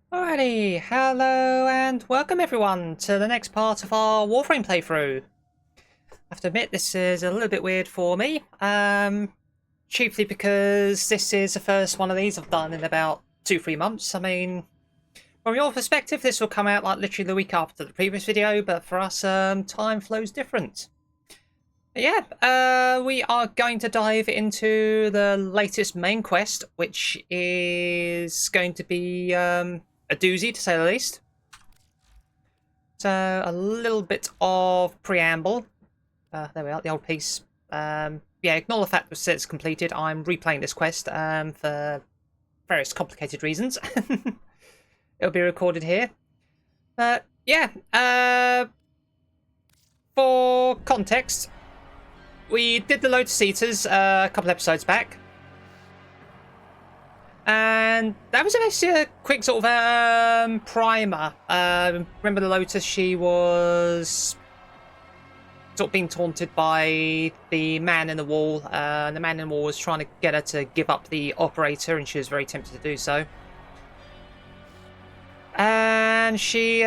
Alrighty, hello and welcome everyone to the next part of our Warframe playthrough. I have to admit this is a little bit weird for me, chiefly because this is the first one of these I've done in about 2-3 months. I mean, from your perspective this will come out like literally the week after the previous video, but for us time flows different. But yeah, we are going to dive into the latest main quest, which is going to be a doozy to say the least. So a little bit of preamble. There we are, the old piece. Yeah, ignore the fact that it's completed. I'm replaying this quest for various complicated reasons. It'll be recorded here. But yeah, for context, we did the Lotus Eaters a couple episodes back. And that was actually a quick sort of primer. Remember the Lotus? She was sort of being taunted by the man in the wall. And the man in the wall was trying to get her to give up the operator, and she was very tempted to do so. And she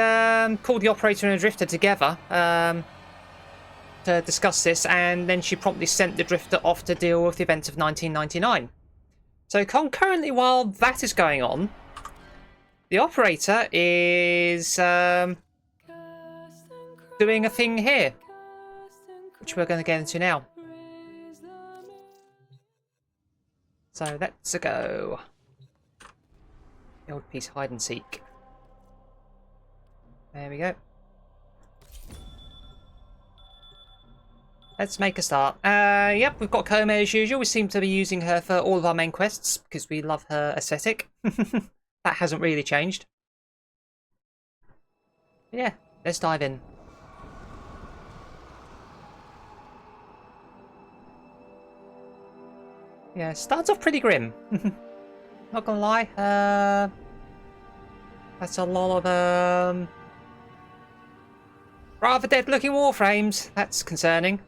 called the operator and the drifter together to discuss this, and then she promptly sent the drifter off to deal with the events of 1999. So concurrently, while that is going on, the operator is doing a thing here, which we're going to get into now. So let's go. The old piece hide and seek. There we go. Let's make a start. Yep, we've got Koma as usual. We seem to be using her for all of our main quests because we love her aesthetic. That hasn't really changed. Yeah, let's dive in. Yeah, starts off pretty grim. Not gonna lie. That's a lot of rather dead-looking warframes. That's concerning.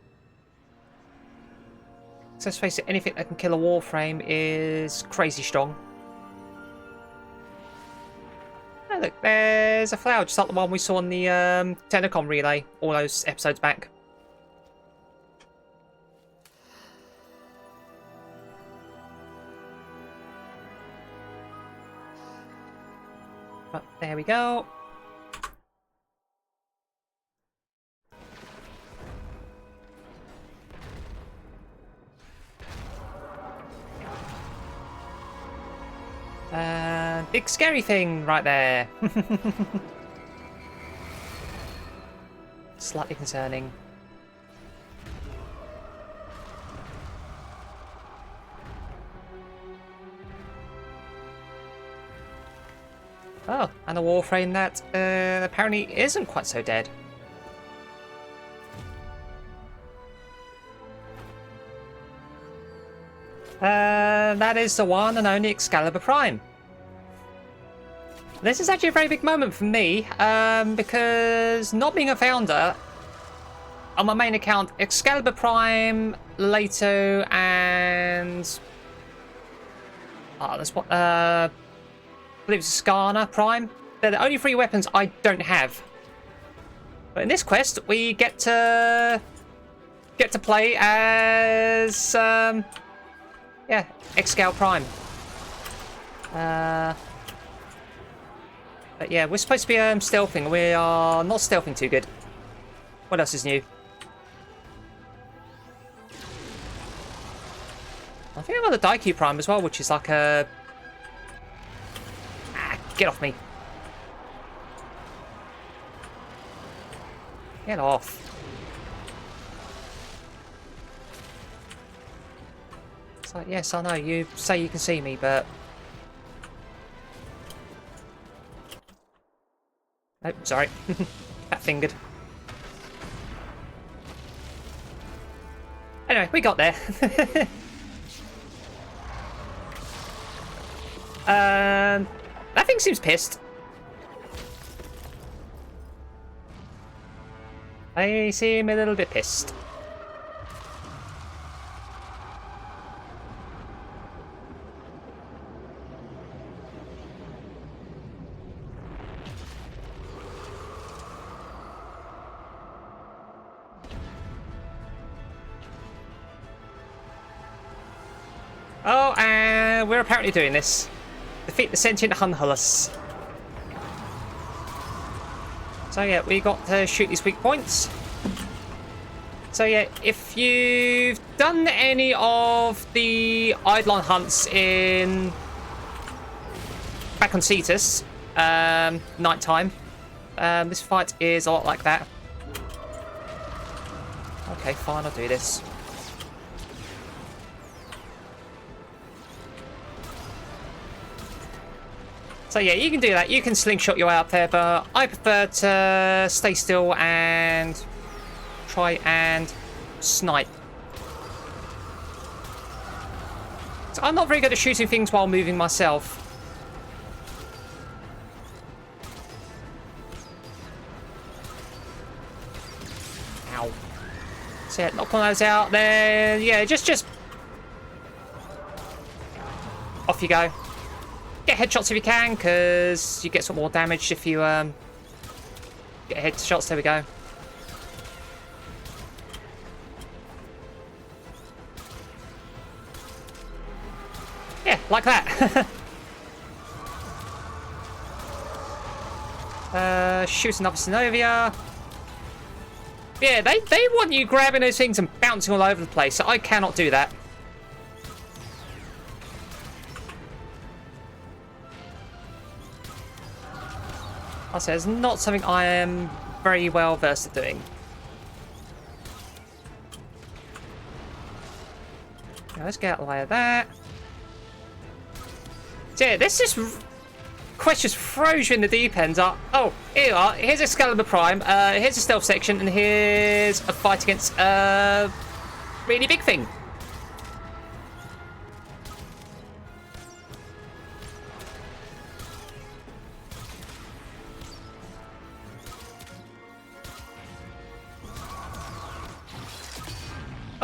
So let's face it, anything that can kill a Warframe is crazy strong. Oh look, there's a flower, just like the one we saw on the Telecom relay all those episodes back. But there we go. Big scary thing right there. Slightly concerning. Oh, and a Warframe that apparently isn't quite so dead. That is the one and only Excalibur Prime. This is actually a very big moment for me, because not being a founder, on my main account, Excalibur Prime, Leto, and... that's what, I believe it's Skana Prime. They're the only 3 weapons I don't have. But in this quest, we get to play as, yeah, Excal Prime. But yeah, we're supposed to be stealthing. We are not stealthing too good. What else is new? I think I'm on the Daiku Prime as well, which is like a... get off me. Get off. It's like, yes, I know, you say you can see me, but... Oh, sorry. Fat-fingered. Anyway, we got there. That thing seems pissed. I seem a little bit pissed. Oh, and we're apparently doing this. Defeat the sentient Hunhullus. So yeah, we got to shoot these weak points. So yeah, if you've done any of the Eidolon hunts back on Cetus, nighttime, this fight is a lot like that. Okay, fine, I'll do this. So yeah, you can do that. You can slingshot your way up there, but I prefer to stay still and try and snipe. So I'm not very good at shooting things while moving myself. Ow. So yeah, knock one of those out there. Yeah, just off you go. Get headshots if you can, because you get some more damage if you get headshots. There we go. Yeah, like that. Shoot another Synovia. Yeah, they want you grabbing those things and bouncing all over the place, so I cannot do that. I say it's not something I am very well versed at doing. Now let's get out of the way of that. So yeah, this just quest just throws you in the deep end. Oh, here you are. Here's Excalibur Prime. Here's a stealth section, and here's a fight against a really big thing.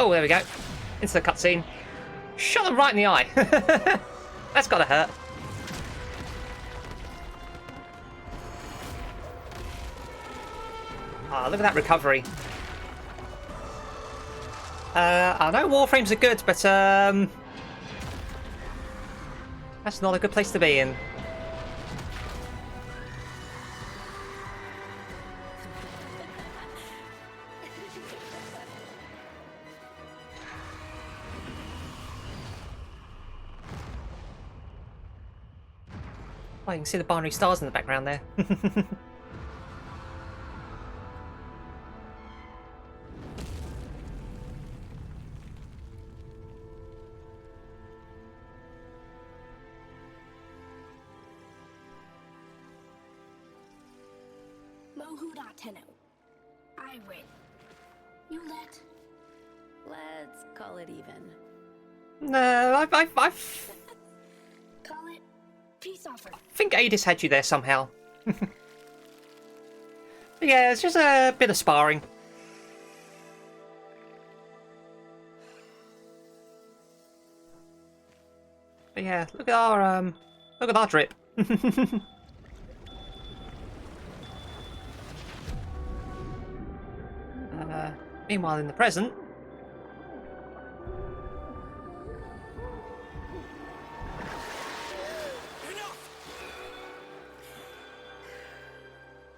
Oh, there we go. Into the cutscene. Shot them right in the eye. That's gotta hurt. Ah, look at that recovery. I know Warframes are good, but that's not a good place to be in. Oh, you can see the binary stars in the background there. I win. You let. Let's call it even. No, I've Call it peace offer. I think Adis had you there somehow. But yeah, it's just a bit of sparring. But yeah, look at our drip. Meanwhile, in the present,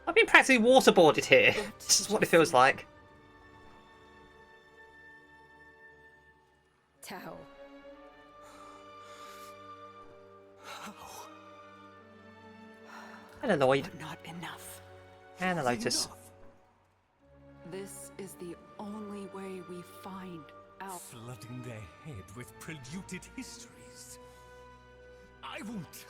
I've been practically waterboarded here. This is what it feels like. Tao. Hello, Lloyd. Not enough. And the Lotus. This is the only way we find out. Flooding their head with polluted histories. I won't.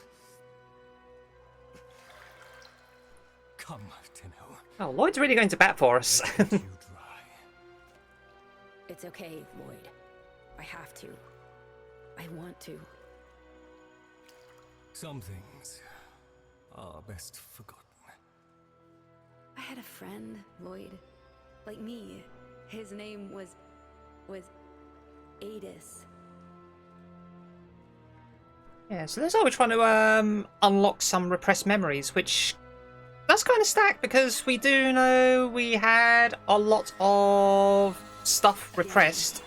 Come, Tenno. Oh, Lloyd's really going to bat for us. You dry. It's okay, Lloyd. I have to. I want to. Some things are best forgotten. I had a friend, Lloyd. Like me. His name was Adis. Yeah, so that's how we're trying to unlock some repressed memories, which that's kind of stacked because we do know we had a lot of stuff repressed.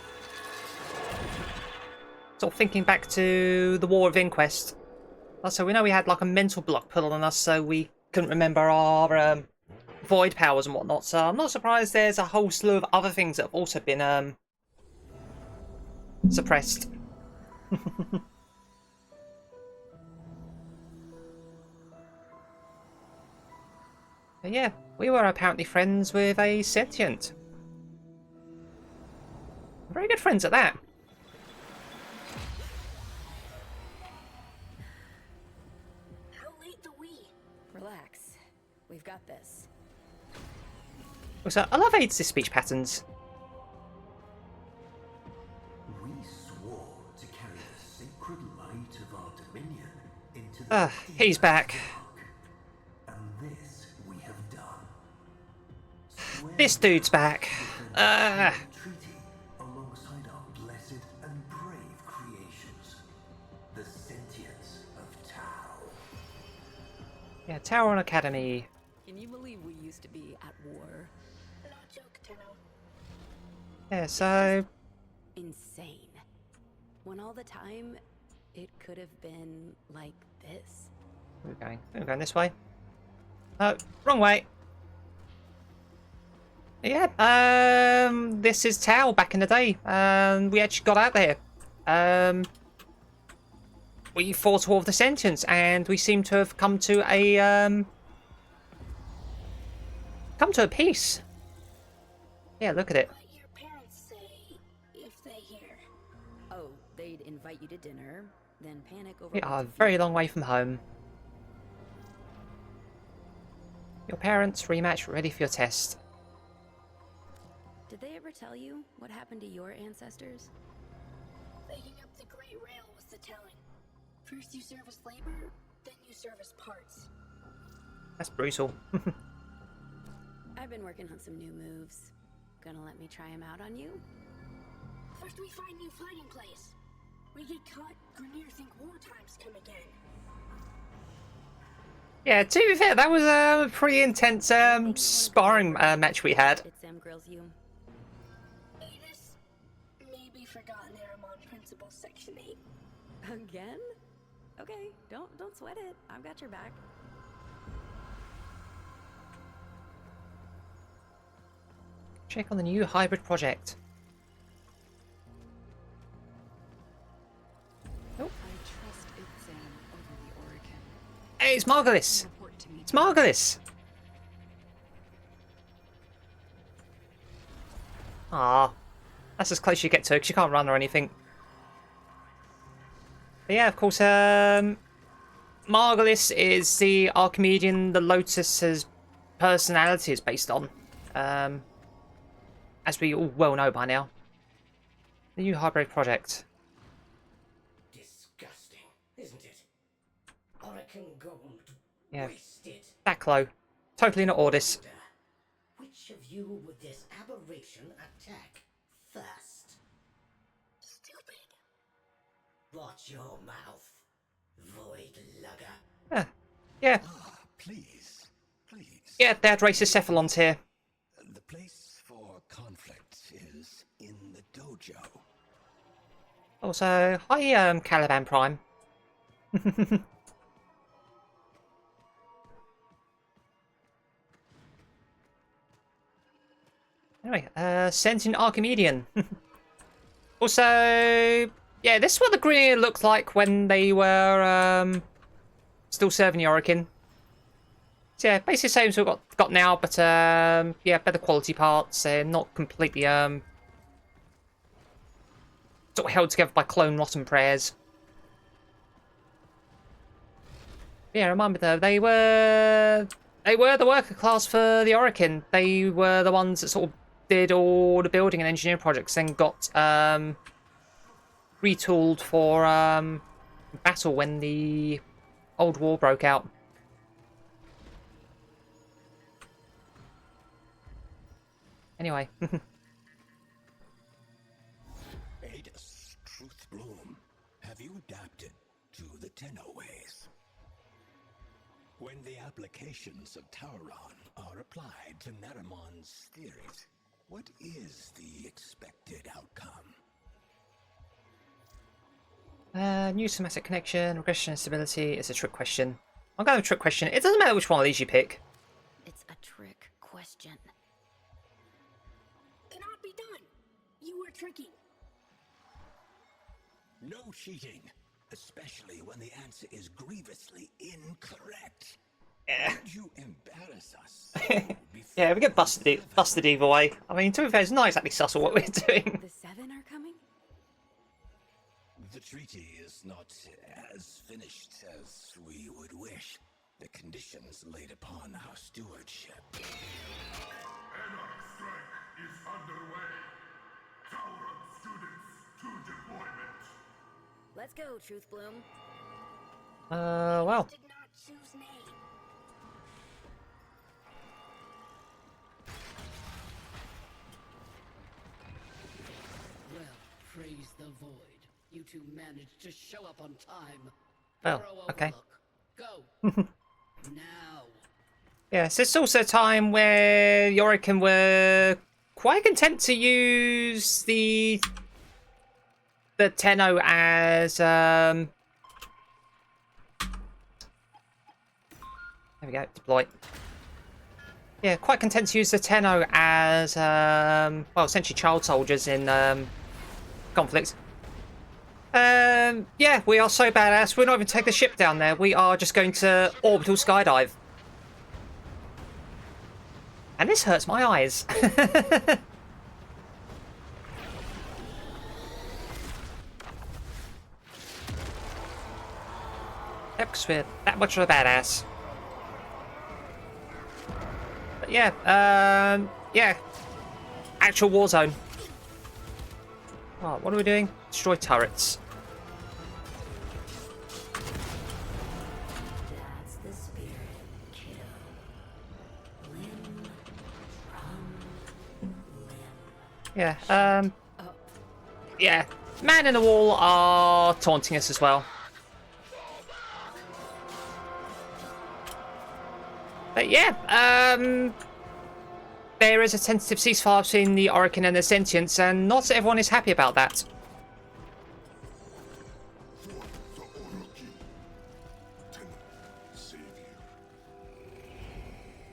sort of thinking back to the War of Inquest. So we know we had like a mental block put on us, so we couldn't remember our void powers and whatnot. So I'm not surprised there's a whole slew of other things that have also been suppressed. But yeah, we were apparently friends with a sentient. Very good friends at that. How late the we? Relax. We've got this. Also, I love Aids' speech patterns. We swore to carry the sacred light of our dominion into the He's back. dark, and this we have done. Swear This dude's back. treaty alongside our blessed and brave creations, the sentience of Tau. Yeah, Tower and Academy. Can you believe we used to be at war? No joke, Tenno. Yeah, so Insane. When all the time, it could have been like this. where are we going? We're going this way. Oh, wrong way. Yeah, this is Tau back in the day. We actually got out there. We fought all of the sentience, and we seem to have come to a peace. Yeah, look at it. What your parents say if they hear? Oh, they'd invite you to dinner, then panic over. We are a very long way from home. Your parents rematch ready for your test. Did they ever tell you what happened to your ancestors? Waking up the Great Rail was the telling. First you serve as labor, then you serve as parts. That's brutal. I've been working on some new moves. Gonna let me try them out on you? First we find new fighting place. We get caught, Grineer think war times come again. Yeah, to be fair, that was a pretty intense sparring match we had. Did Sam grills you? Adis, maybe forgotten Aramon Principle Section 8. Again? Okay, don't sweat it. I've got your back. Check on the new hybrid project. I trust it's Sam over the Oricon. Hey, it's Margulis! Report to me. It's Margulis! Ah, that's as close as you get to her because you can't run or anything. But yeah, of course, Margulis is the Archimedean the Lotus's personality is based on. As we all well know by now. The new hybrid project. Disgusting, isn't it? Oricon gold. Yeah. Wasted. Back low. Totally not Ordis. Which of you would this aberration attack first? Stupid. Watch your mouth, void lugger. Yeah. Ah, please. Please. Yeah, they had racist cephalons here. The place for conflict is in the dojo. Also, hi, Caliban Prime. Anyway, Sentient Archimedean. Also, yeah, this is what the Grineer looked like when they were still serving the Oricon. So yeah, basically the same as we've got now, but yeah, better quality parts. They're not completely sort of held together by clone rotten prayers. Yeah, remind me though, they were the worker class for the Oricon. They were the ones that sort of did all the building and engineering projects, then got retooled for battle when the old war broke out. Anyway. Adis, Truth Bloom, have you adapted to the Tenno ways? When the applications of Tauron are applied to Naramon's theories, what is the expected outcome? New somatic connection, regression and stability is a trick question. I'm going with trick question. It doesn't matter which one of these you pick. It's a trick question. Cannot be done. You are tricking. No cheating, especially when the answer is grievously incorrect. Would you embarrass us? Yeah, we get busted either way. I mean, to be fair, it's not exactly subtle what we're doing. The 7 are coming? The treaty is not as finished as we would wish. The conditions laid upon our stewardship. Anarch strike is underway. Tauron students to deployment. Let's go, Truth Bloom. Well. Did not choose name. Well, praise the void. You two managed to show up on time. Well, Thorough okay. overlook. Go. Now. Yes, it's also a time where Yorican were quite content to use the Tenno as there we go, deploy. Yeah, quite content to use the Tenno as well, essentially child soldiers in conflicts. Yeah, we are so badass. We're not even taking the ship down there. We are just going to orbital skydive. And this hurts my eyes. Yep, 'cause we're that much of a badass. But yeah, yeah. Actual war zone. Oh, what are we doing? Destroy turrets. That's the spirit, kiddo. Limb from limb. Yeah, yeah. Man in the wall are taunting us as well. But yeah, there is a tentative ceasefire between the Orokin and the Sentients, and not everyone is happy about that.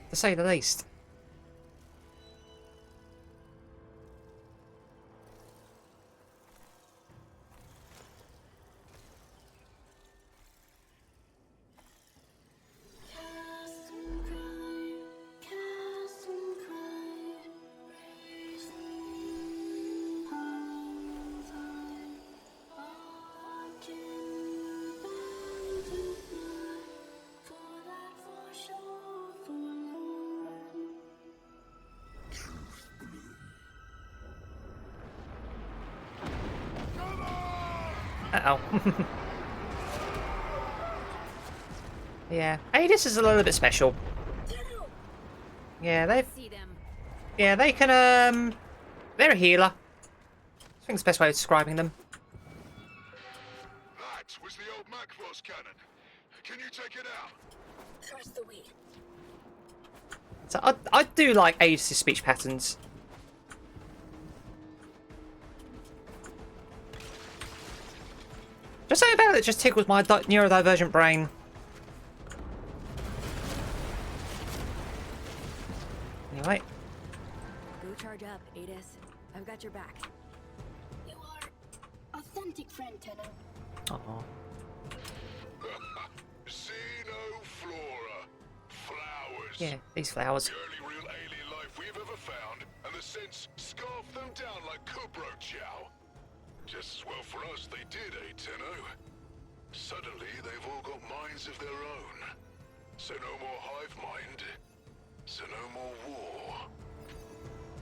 To say the least. Uh-oh. Yeah, Hades is a little bit special. Yeah, See them. they can, they're a healer. I think it's the best way of describing them. That was the old Macross cannon. Can you take it out? Press the wheel. So I do like Hades' speech patterns. Just something about it just tickles my neurodivergent brain. Anyway. Go charge up, Adis. I've got your back. You are authentic friend, Tenno. Aww. Xenoflora. Flowers. Yeah, these flowers. The only real alien life we've ever found, and the Synths scarfed them down like Kubro Chow. Just as well for us they did, eh, Tenno? Suddenly they've all got minds of their own. So no more hive mind. So no more war.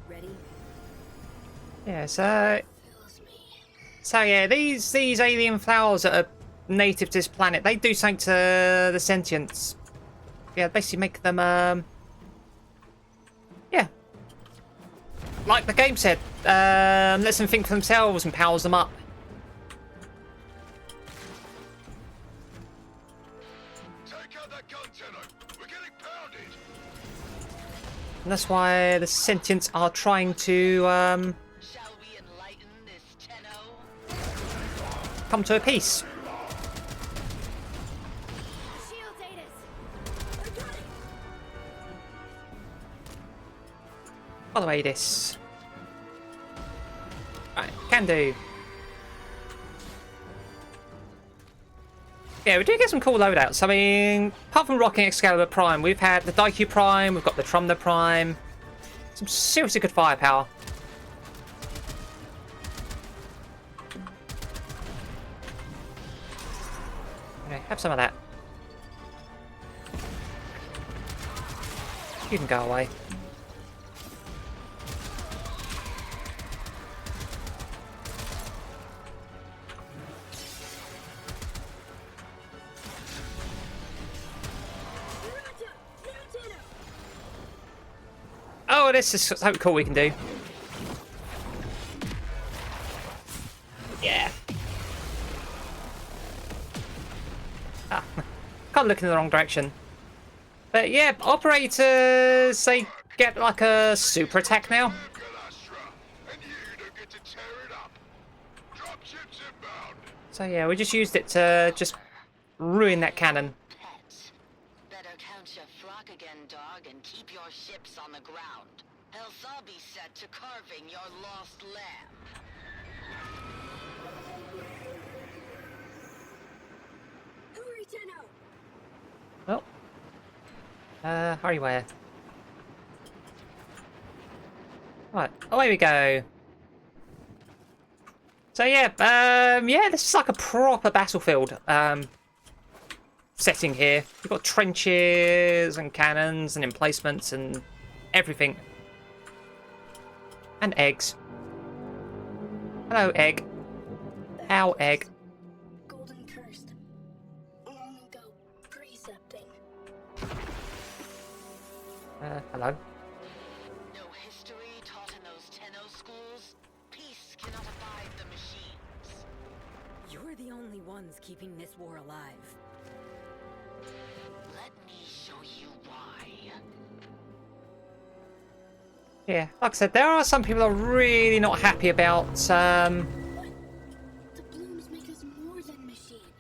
Ready? Yeah, so yeah, these alien flowers that are native to this planet, they do something to the sentients. Yeah, basically make them yeah. Like the game said, lets them think for themselves and powers them up. Take out that gun, Tenno. We're getting pounded. And that's why the sentients are trying to Shall we enlighten this Tenno? come to a peace. Shields, Adis. I got it. Follow Adis. Right, can do. Yeah, we do get some cool loadouts. I mean, apart from rocking Excalibur Prime, we've had the Daiku Prime, we've got the Trumner Prime. Some seriously good firepower. Okay, have some of that. You can go away. Oh, this is something cool we can do. Yeah. Ah, can't look in the wrong direction. But yeah, operators, they get like a super attack now. So yeah, we just used it to just ruin that cannon. Better count your flock again, dog, and keep your ships on the ground. Else I'll be set to carving your lost lamb. Hurry, Tenno! Well. Hurry where? Right, away we go. So yeah, yeah, this is like a proper battlefield setting here. We've got trenches and cannons and emplacements and everything. And eggs. Hello, egg. How, egg? Golden cursed. Long ago, precepting. Hello. No history taught in those Tenno schools? Peace cannot abide the machines. You're the only ones keeping this war alive. Let me show you why. Yeah, like I said, there are some people who are really not happy about, The blooms make us more than machine.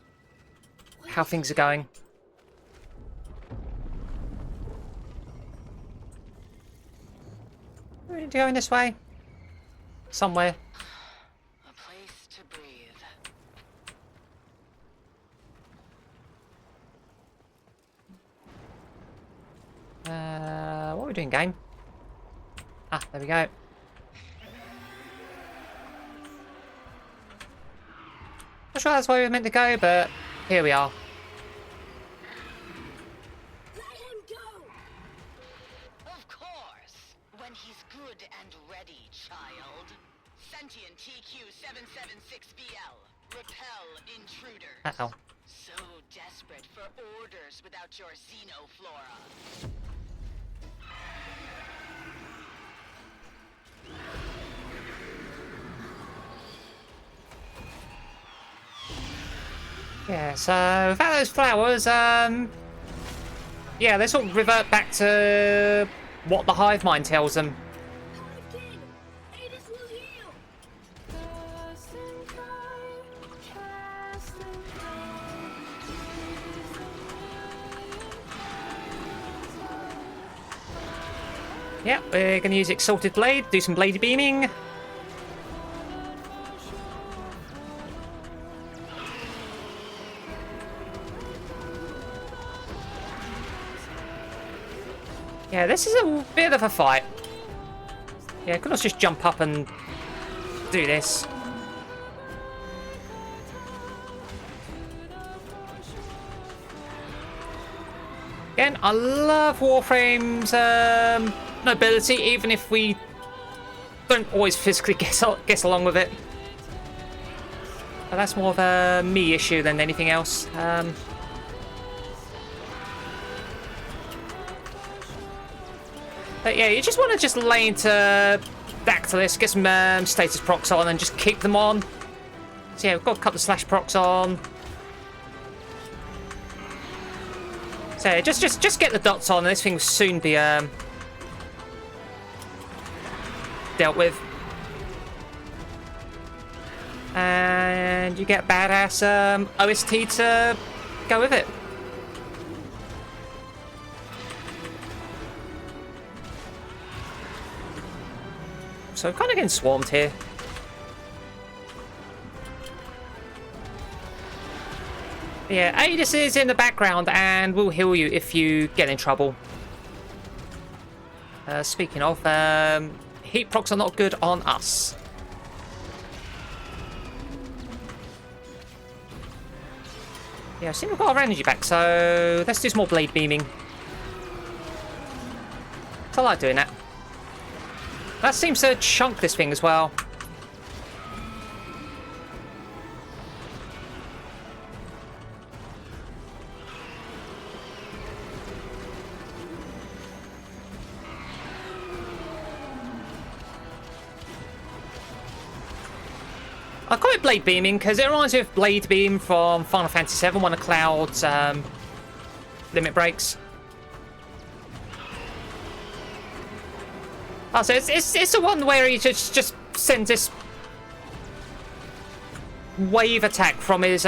how things are going. We need to go in this way? Somewhere. A place to breathe. What are we doing, game? Ah, there we go. Not sure that's where we were meant to go, but here we are. Let him go! Of course. When he's good and ready, child. Sentient TQ-776BL. Repel intruders. Uh-oh. So desperate for orders without your xenoflora. Yeah, so without those flowers, yeah, they sort of revert back to what the hive mind tells them. Hive King! Adis will heal! Yeah, we're going to use Exalted Blade, do some blade beaming. Yeah, this is a bit of a fight. Yeah, could not just jump up and do this. Again, I love Warframe's nobility, even if we don't always physically get along with it. But that's more of a me issue than anything else. But yeah, you just want to just lay into Dactylus, get some status procs on, and just keep them on. So yeah, we've got a couple of slash procs on. So yeah, just get the dots on, and this thing will soon be dealt with. And you get badass OST to go with it. So kind of getting swarmed here. Yeah, Adis is in the background and will heal you if you get in trouble. Speaking of, heat procs are not good on us. Yeah, I think we've got our energy back, so let's do some more blade beaming. I like doing that. That seems to chunk this thing as well. I call it blade beaming because it reminds me of Blade Beam from Final Fantasy VII, one of Cloud's limit breaks. Oh, so it's the one where he just sends this wave attack from his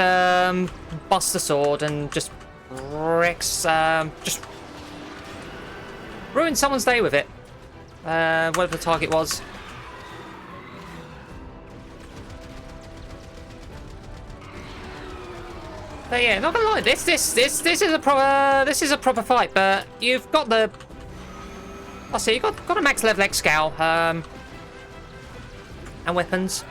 Buster Sword and just wrecks, just ruins someone's day with it. Whatever the target was. But yeah, not gonna lie, this is a proper fight, but you've got the. I see, you've got a max level X scowl, and weapons.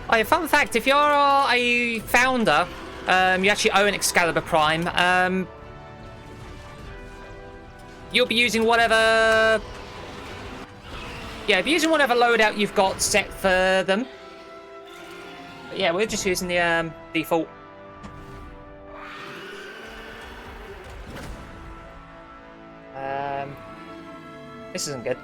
Oh yeah, fun fact, if you're a founder, you actually own Excalibur Prime, you'll be using whatever. Yeah, be using whatever loadout you've got set for them. But yeah, we're just using the default. This isn't good.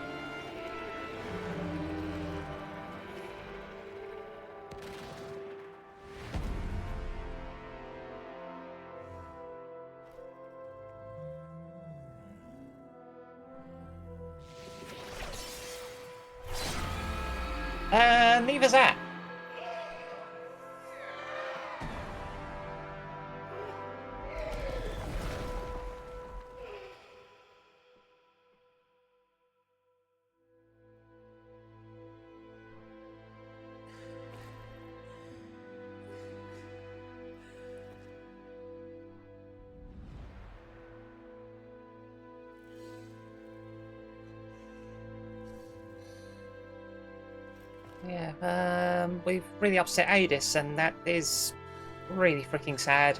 Neither's that. Yeah, we've really upset Adis, and that is really freaking sad.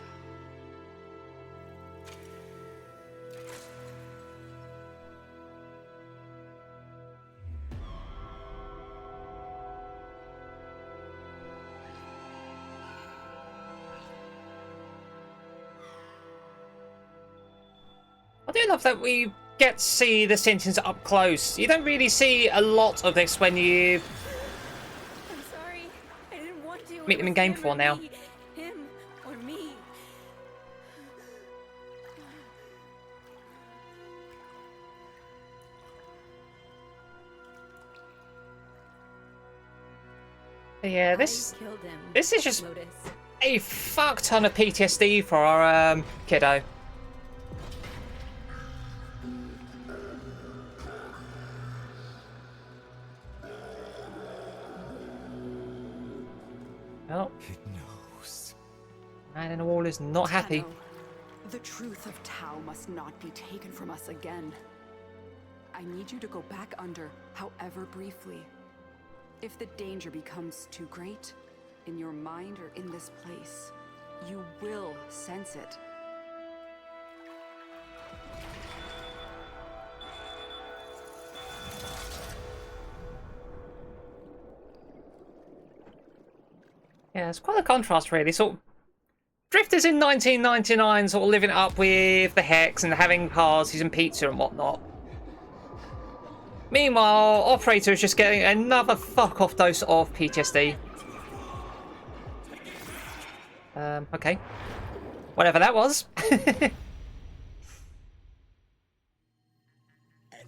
I do love that we get to see the sentence up close. You don't really see a lot of this when you meet them in game before now. Him or me. Yeah, this is just a fuck ton of PTSD for our kiddo. Oh. It knows. Man in the wall is not happy. The truth of Tau must not be taken from us again. I need you to go back under, however briefly. If the danger becomes too great, in your mind or in this place, you will sense it. Yeah, it's quite a contrast, really. Sort of Drifters in 1999 sort of living it up with the Hex and having parties and pizza and whatnot. Meanwhile, Operator is just getting another fuck-off dose of PTSD. Okay. Whatever that was. And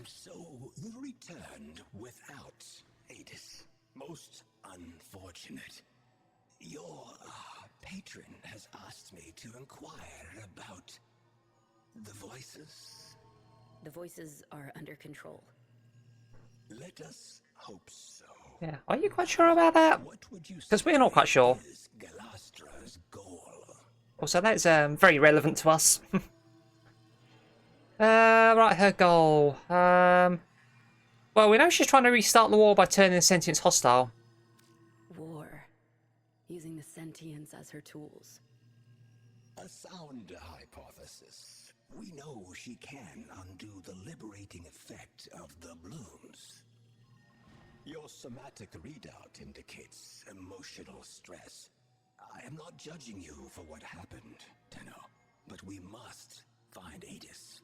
so you returned without Adis. Most unfortunate. Your patron has asked me to inquire about the voices. The voices are under control. Let us hope so. Yeah, are you quite sure about that? What would you Because we're not quite sure. is Galastra's goal? Also, that's very relevant to us. Right, her goal. Well, we know she's trying to restart the war by turning the sentients hostile. War. Using the sentients as her tools. A sound hypothesis. We know she can undo the liberating effect of the blooms. Your somatic readout indicates emotional stress. I am not judging you for what happened, Tenno, but we must find Adis.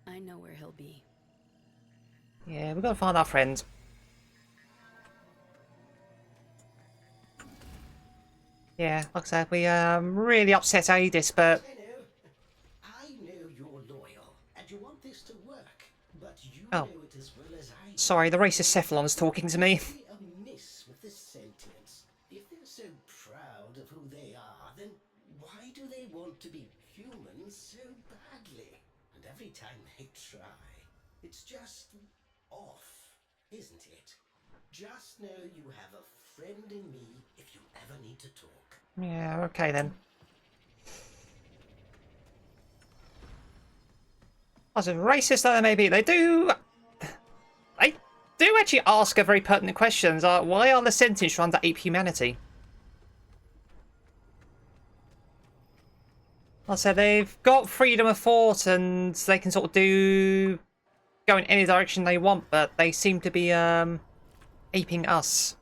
I know where he'll be. Yeah, we've got to find our friend. Yeah, like I said, we really upset Adis, but... I know you're loyal, and you want this to work, but you Oh. know it as well as I do. Sorry, the racist Cephalon's talking to me. Amiss with the sentients. If they're so proud of who they are, then why do they want to be humans so badly? And every time they try, it's just off, isn't it? Just know you have a friend in me if you ever need to talk. Yeah, okay then. As racist though they may be, they do actually ask a very pertinent questions. Why are the sentients trying to ape humanity? Like I said, they've got freedom of thought and they can sort of go in any direction they want, but they seem to be aping us.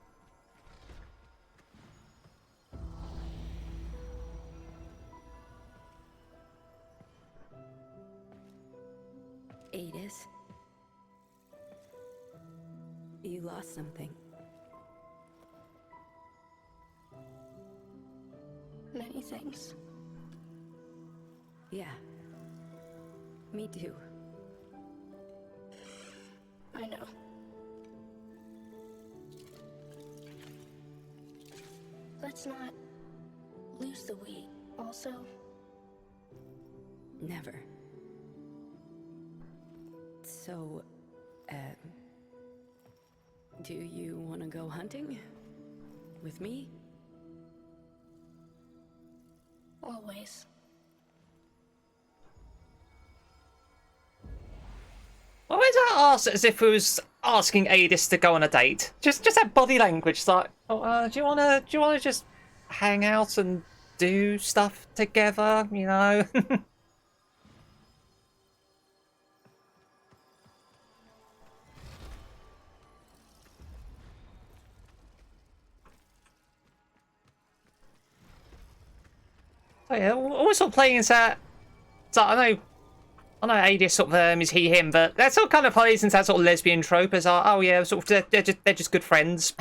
Adis. You lost something. Many things. Yeah. Me too. I know. Let's not lose the we. Also, Never. So, do you want to go hunting? With me? always. Why is that asked as if it was asking Adis to go on a date? Just that body language. It's like, oh, do you wanna just hang out and do stuff together? You know. So yeah, always sort of playing into that. So I know Adis sort of is he him, but that sort of kind of plays into that sort of lesbian trope as oh yeah, sort of they're just good friends.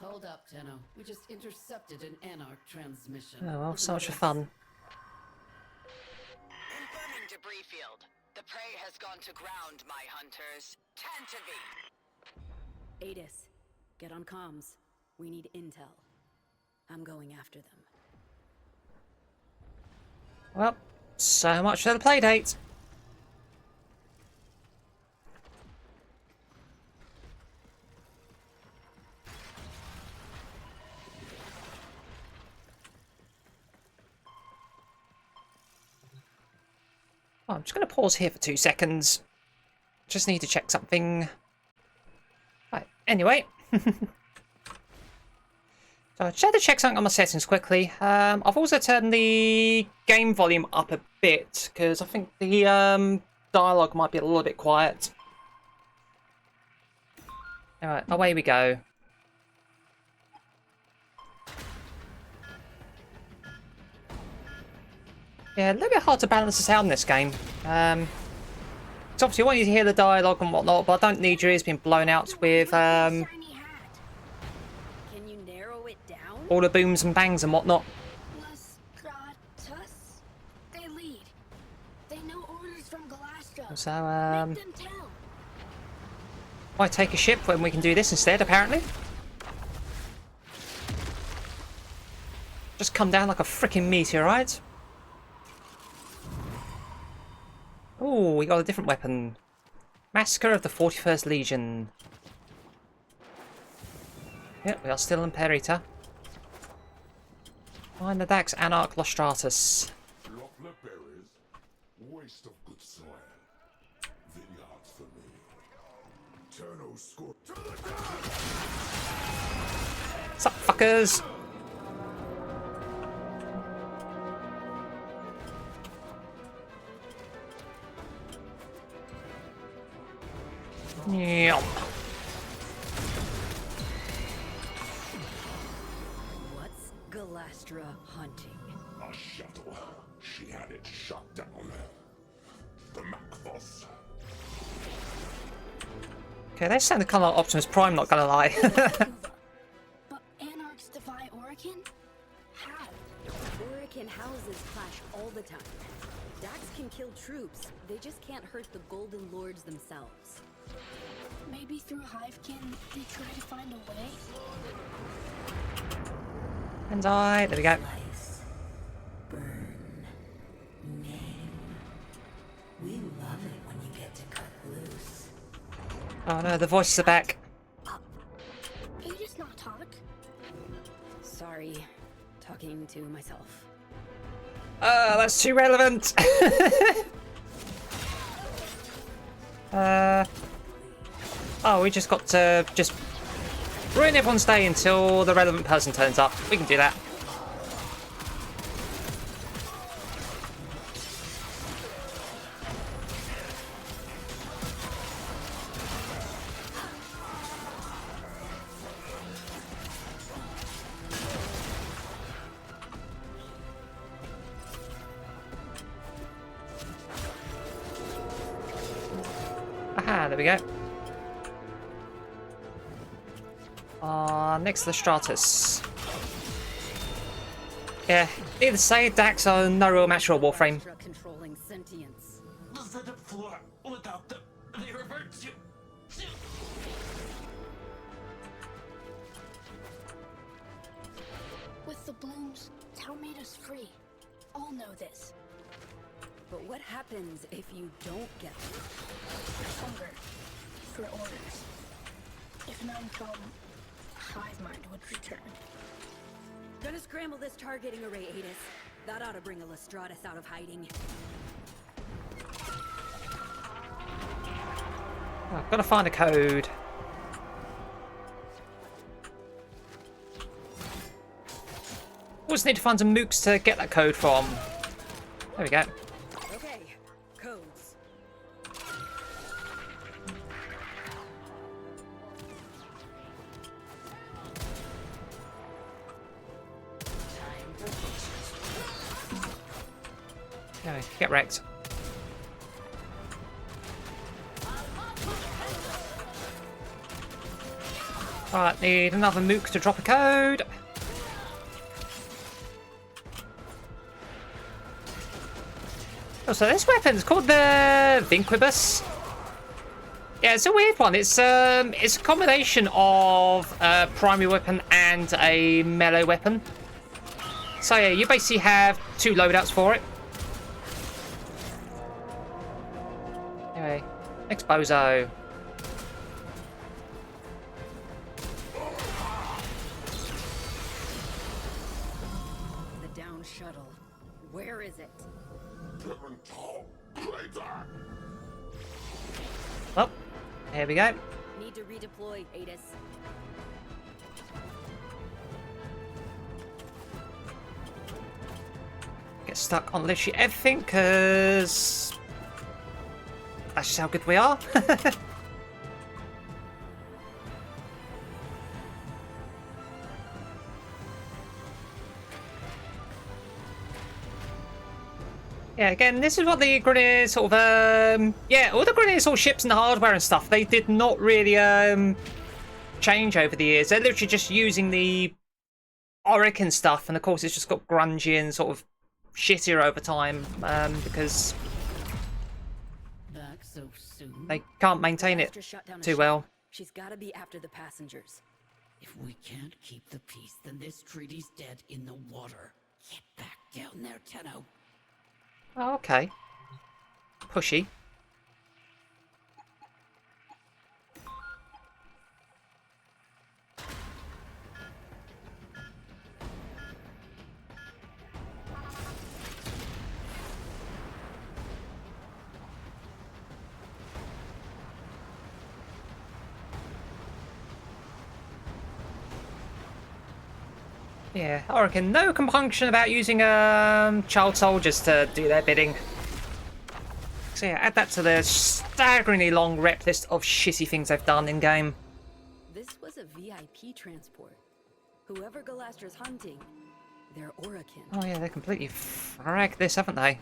Hold up, Tenno. We just intercepted an Anarch transmission. Oh well, so much for fun. Confirming debris field. The prey has gone to ground, my hunters. Tantivy! Adis, get on comms. We need intel. I'm going after them. Well, so much for the playdate. Oh, I'm just going to pause here for 2 seconds. Just need to check something. Right, anyway. So I just had to check something on my settings quickly. I've also turned the game volume up a bit, because I think the dialogue might be a little bit quiet. Alright, away we go. Yeah, a little bit hard to balance the sound in this game. So obviously I want you to hear the dialogue and whatnot, but I don't need your ears being blown out with Can you narrow it down? all the booms and bangs and whatnot. Les Gratus. They lead. They So, Make them tell. why take a ship when we can do this instead, apparently? Just come down like a freaking meteorite. Oh, we got a different weapon. Massacre of the 41st Legion. Yep, we are still in Perita. Find the Dax Anarch Lostratus. Lochner berries, waste of good soil. Vineyards for me. Turno score to the top! Sup, fuckers? Yum. What's Galastra hunting? A shuttle. She had it shot down. The Macphos. Okay, they sound kind of like Optimus Prime, not gonna lie. But Anarchs defy Orokin? How? Orokin houses clash all the time. Dax can kill troops, they just can't hurt the Golden Lords themselves. Maybe through Hivekin, they try to find a way? And there we go. Slice, burn, name. We love it when you get to cut loose. Oh no, the voices are back. He does not talk. Sorry, talking to myself. That's too relevant. Oh, we just got to just ruin everyone's day until the relevant person turns up. We can do that. Aha, there we go. Next to the Stratus. Yeah, either say Dax are no real match for a Warframe. Controlling sentience. The floor without them, they revert to. With the blooms, Tau made us free. All know this. But what happens if you don't get them? Hunger. For orders. If none come, Hive Mind would return. Gonna scramble this targeting array, Adis. That ought to bring a Lestratus out of hiding. Oh, I've got to find a code. Always need to find some mooks to get that code from. There we go. Okay, codes. Okay, get wrecked. Alright, need another mook to drop a code. Oh, so this weapon's called the Vinquibus. Yeah, it's a weird one. It's a combination of a primary weapon and a melee weapon. So yeah, you basically have two loadouts for it. Anyway, next bozo. The down shuttle. Where is it? Oh, here we go. Need to redeploy, Adis. Get stuck on literally everything, because that's just how good we are. Yeah, again, this is what the Grenadier sort of, yeah, all the Grenadier sort of ships and the hardware and stuff, they did not really, change over the years. They're literally just using the Auric and stuff, and of course it's just got grungy and sort of shittier over time, because... Dax, so soon. They can't maintain it Just shut down a too ship. well. She's gotta be after the passengers. If we can't keep the peace, then this treaty's dead in the water. Get back down there, Tenno. Oh, okay. Pushy. Yeah, I reckon no compunction about using child soldiers to do their bidding. So yeah, add that to the staggeringly long rep list of shitty things they've done in game. This was a VIP transport. Whoever Galastra's hunting, they're Orokin. Oh yeah, they completely fragged this, haven't they?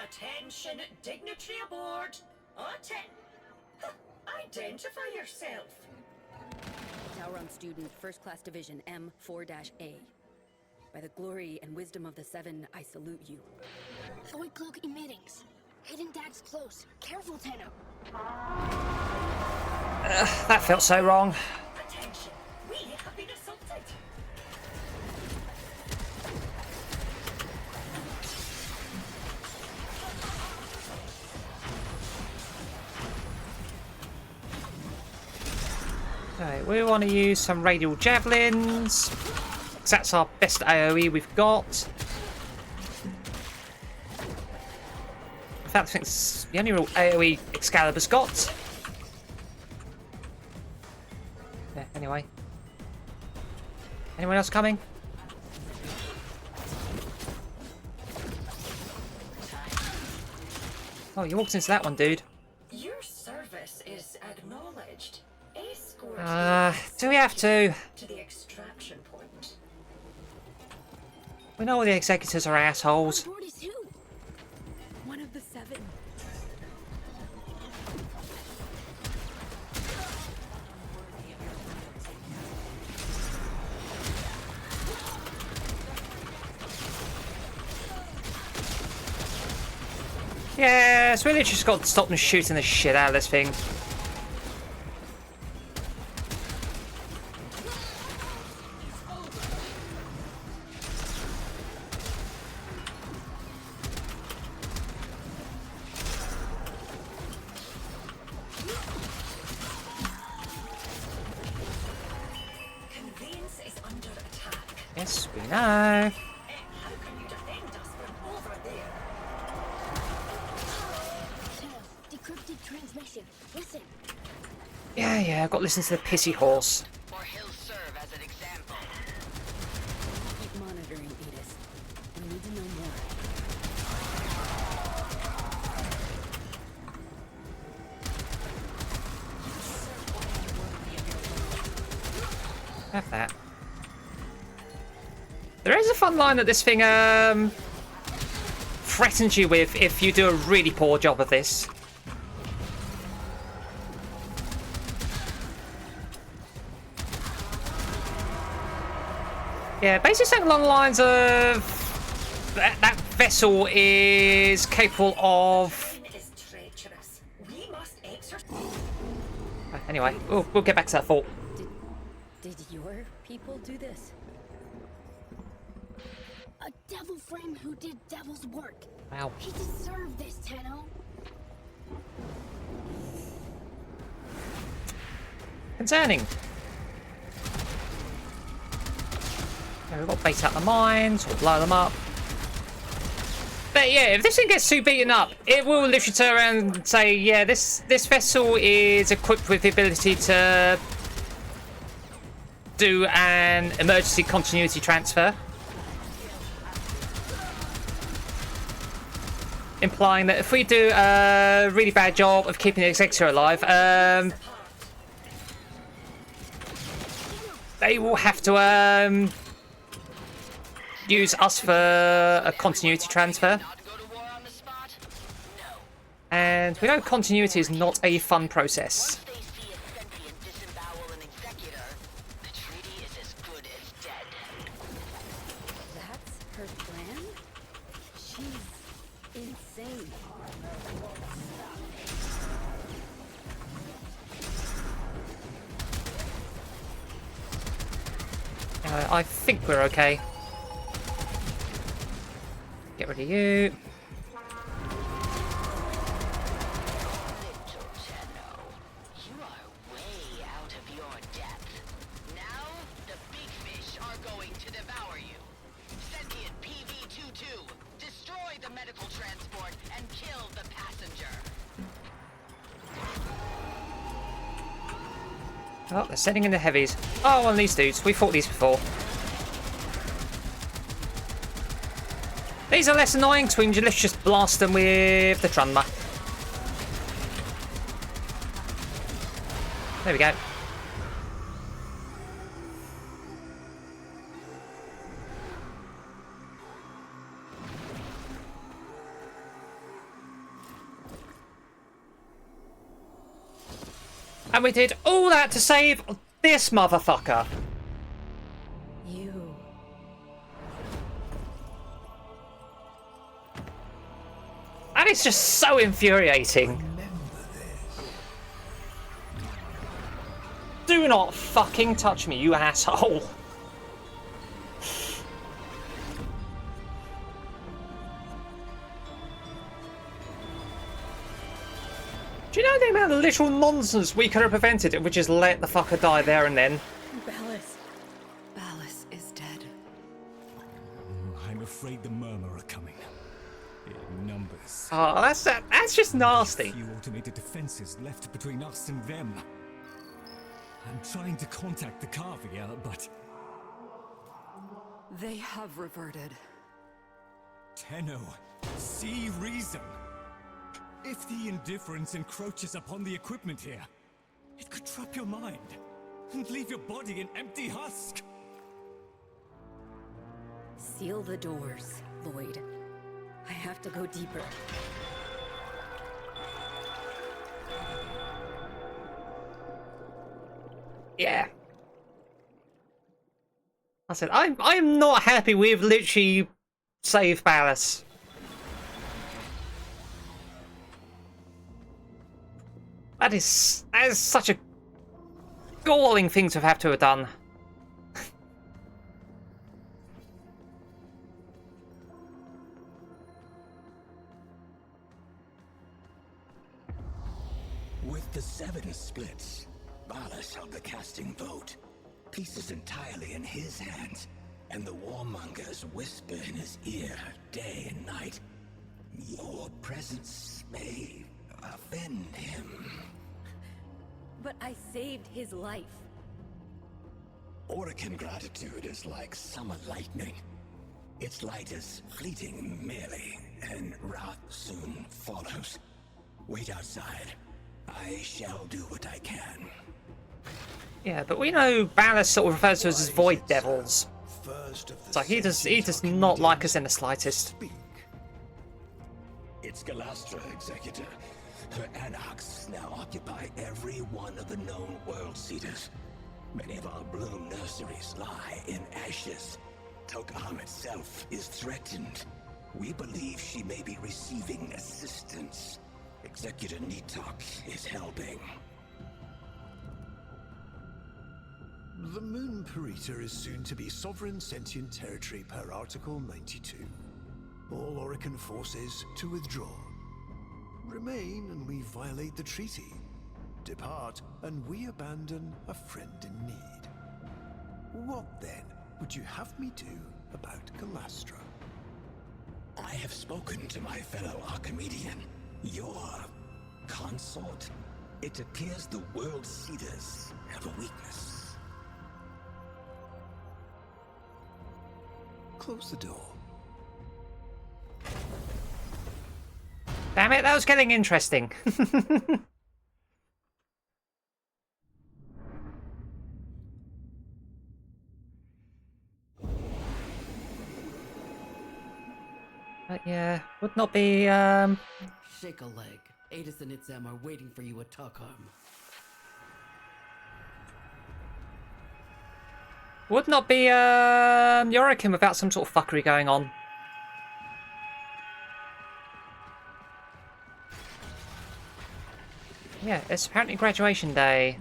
Attention, dignitary aboard. Identify yourself. Tauron student, First Class Division M4-A. By the glory and wisdom of the Seven, I salute you. Void cloak emittings. Hidden dags close. Careful, Tenno. That felt so wrong. Attention, we have been assaulted. Okay, we want to use some radial javelins, because that's our best AoE we've got. In fact, I think it's the only real AoE Excalibur's got. Yeah, anyway. Anyone else coming? Oh, you walked into that one, dude. Your service is acknowledged. Escort Do we have to? to the extraction point. We know all the executors are assholes. 42. One of the Seven. Yeah, so we literally just got to stop them shooting the shit out of this thing. Conveyance is under attack. Yes, we know. How can you defend us from over there? Tenno, decrypted transmission. Listen. Yeah, I've got to listen to the pissy horse. Or he'll serve as an example. Keep monitoring, Edis. We need to know more. Have that. There is a fun line that this thing threatens you with if you do a really poor job of this. Yeah, basically something along the lines of that vessel is capable of. Is treacherous. We must exercise. Anyway, we'll get back to that thought. Did your people do this? A devil frame who did devil's work. Wow. He deserved this, Tenno. Concerning. Yeah, we've got to bait out the mines, or blow them up. But yeah, if this thing gets too beaten up, it will literally turn around and say, yeah, this vessel is equipped with the ability to do an emergency continuity transfer. Implying that if we do a really bad job of keeping the executor alive, they will have to use us for a continuity transfer. And we know continuity is not a fun process. That's her plan? I think we're okay. Get rid of you. Oh, they're sending in the heavies. Oh, well, these dudes. We fought these before. These are less annoying, Twinge. Let's just blast them with the Trunma. There we go. And we did all that to save this motherfucker. You. And it's just so infuriating. Do not fucking touch me, you asshole. Do you know the amount of literal nonsense we could have prevented if we just let the fucker die there and then? Ballas is dead. I'm afraid the Murmur are coming. In numbers. Oh, that's just nasty. Few automated defenses left between us and them. I'm trying to contact the Kavia, but... They have reverted. Tenno, see reason. If the indifference encroaches upon the equipment here, it could trap your mind and leave your body an empty husk. Seal the doors, Lloyd. I have to go deeper. Yeah. I said, I'm not happy with literally save Ballas. That is such a galling thing to have done. With the 7 splits, Ballas held the casting vote. Pieces entirely in his hands, and the warmongers whisper in his ear day and night. Your presence may offend him. But I saved his life. Orokin gratitude is like summer lightning. Its light is fleeting merely, and wrath soon follows. Wait outside. I shall do what I can. Yeah, but we know Ballas sort of refers to us as void devils. It's like he does not like us in the slightest. It's Galastra, Executor. Her anarchs now occupy every one of the known world seeders. Many of our bloom nurseries lie in ashes. Tok'am itself is threatened. We believe she may be receiving assistance. Executor Nitok is helping. The Moon Parita is soon to be sovereign sentient territory per Article 92. All Orokin forces to withdraw. Remain and we violate the treaty. Depart and we abandon a friend in need. What then would you have me do about Galastra? I have spoken to my fellow Archimedean. Your consort? It appears the world seeders have a weakness. Close the door. Damn it, that was getting interesting. But yeah, would not be, Shake a leg. Adis and Itzam are waiting for you at Tok'am. would not be, Yorikin without some sort of fuckery going on. Yeah, it's apparently graduation day.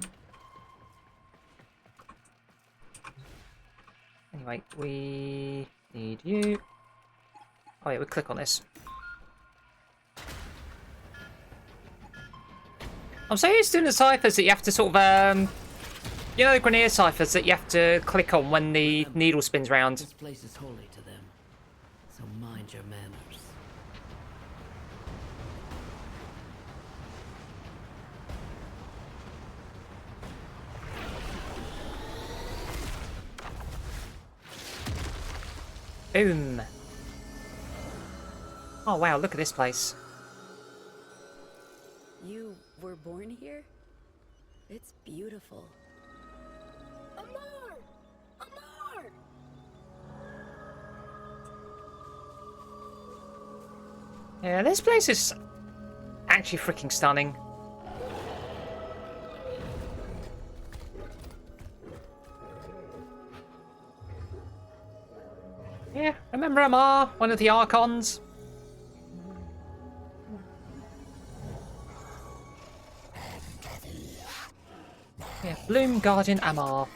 Anyway, we need you. Oh yeah, we click on this. I'm so used to doing the ciphers that you have to sort of, you know, the Grenier ciphers that you have to click on when the needle spins round. This place is holy to them, so mind your manners. Boom. Oh wow, look at this place. You were born here? It's beautiful. Amar! Amar! Yeah, this place is actually freaking stunning. Yeah, remember Amar, one of the Archons? Yeah, Bloom Guardian Amar.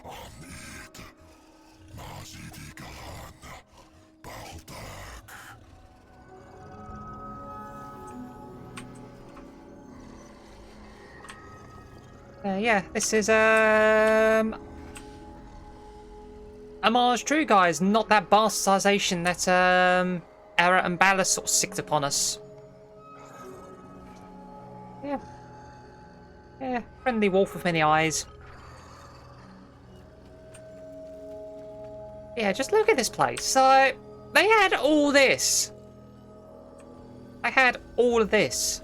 Yeah, this is Amar's true, guys, not that bastardization that Era and Ballas sort of sicked upon us. Yeah. Yeah, friendly wolf with many eyes. Yeah, just look at this place. So, they had all this. They had all of this.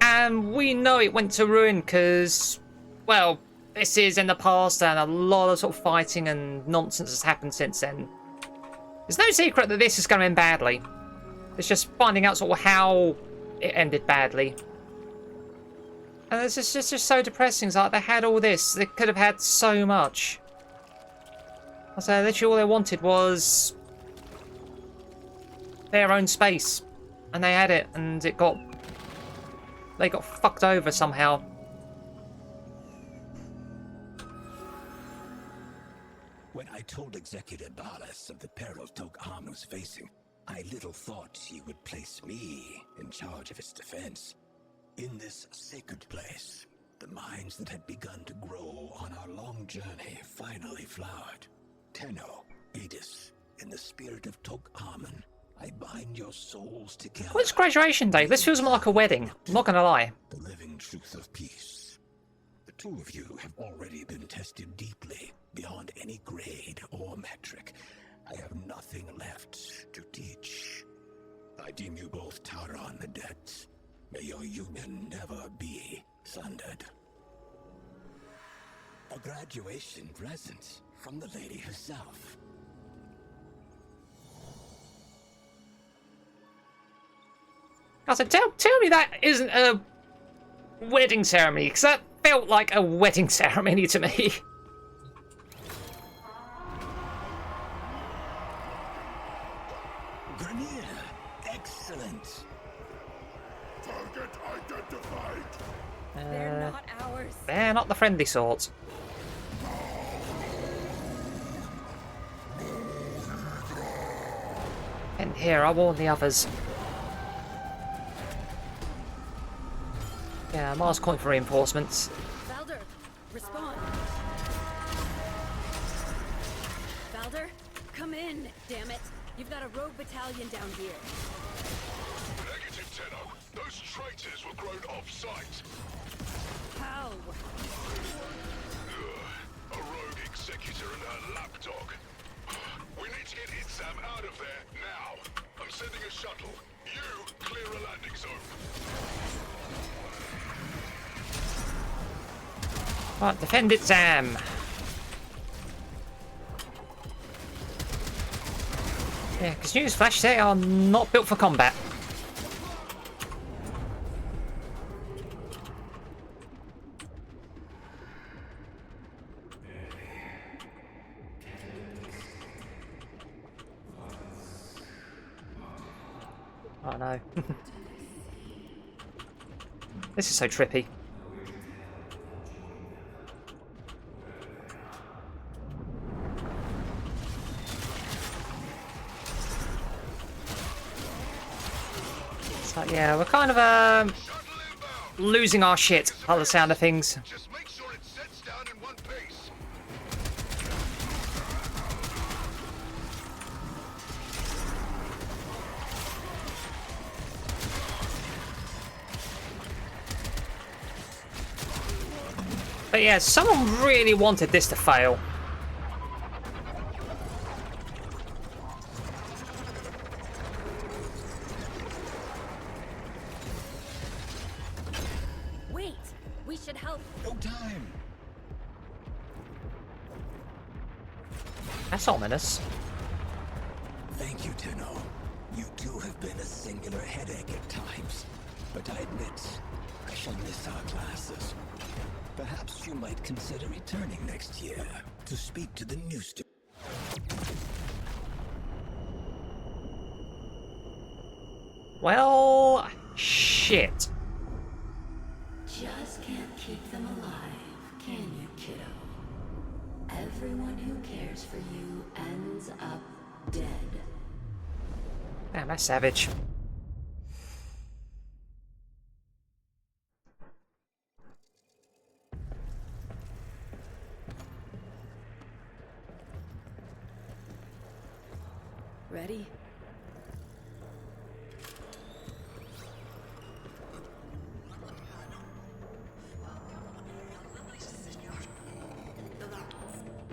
And we know it went to ruin because, well, this is in the past and a lot of sort of fighting and nonsense has happened since then. There's no secret that this is going to end badly. It's just finding out sort of how it ended badly. And it's just so depressing. It's like they had all this. They could have had so much. So literally all they wanted was their own space. And they had it, and they got fucked over somehow. When I told Executive Ballas of the perils Tog-Am was facing, I little thought he would place me in charge of its defense. In this sacred place, the minds that had begun to grow on our long journey finally flowered. Tenno, Adis, in the spirit of Tog-Amen, I bind your souls together. Well, it's graduation day. This feels more like a wedding. I'm not gonna lie. The living truth of peace. The two of you have already been tested deeply, beyond any grade or metric. I have nothing left to teach. I deem you both Tauron the Dead. May your union never be sundered. A graduation present from the lady herself. I said, tell me that isn't a wedding ceremony, because that felt like a wedding ceremony to me. Grenier, excellent. Target identified. They're not ours. They're not the friendly sort. And here, I warn the others. Yeah, Mars calling for reinforcements. Valder, respond. Valder, come in, damn it. You've got a rogue battalion down here. Negative, Tenno. Those traitors were grown off-site. How? A rogue executor and her lapdog. We need to get Itzam out of there now. I'm sending a shuttle. You clear a landing zone. Right, defend it, Sam. Yeah, because newsflash, they are not built for combat. Oh no. This is so trippy. But yeah, we're kind of losing our shit by the sound of things. Just make sure it sets down in one piece. But yeah, someone really wanted this to fail. Wait, we should help. No time. That's ominous. Thank you, Tenno. You too have been a singular headache at times. But I admit, I shall miss our classes. Perhaps you might consider returning next year to speak to the new students. Well, shit. Just can't keep them alive, can you, kiddo? Everyone who cares for you ends up dead. Damn, that's savage. Ready?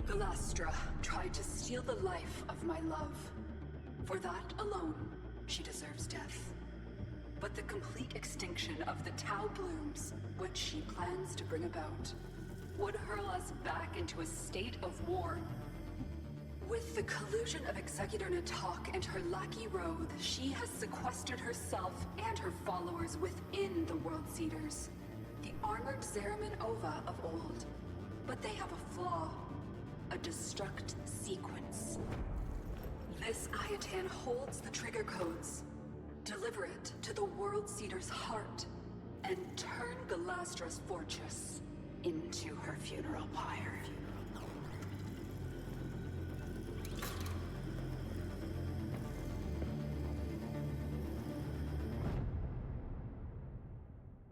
Galastra tried to steal the life of my love. For that alone, she deserves death. But the complete extinction of the Tau blooms, which she plans to bring about, would hurl us back into a state of war. With the collusion of Executor Natak and her lackey Roth, she has sequestered herself and her followers within the World Seeders, the armored Zeraman Ova of old. But they have a flaw. A destruct sequence. This Ayatan holds the trigger codes. Deliver it to the World Seeder's heart, and turn Galastra's fortress into her funeral pyre.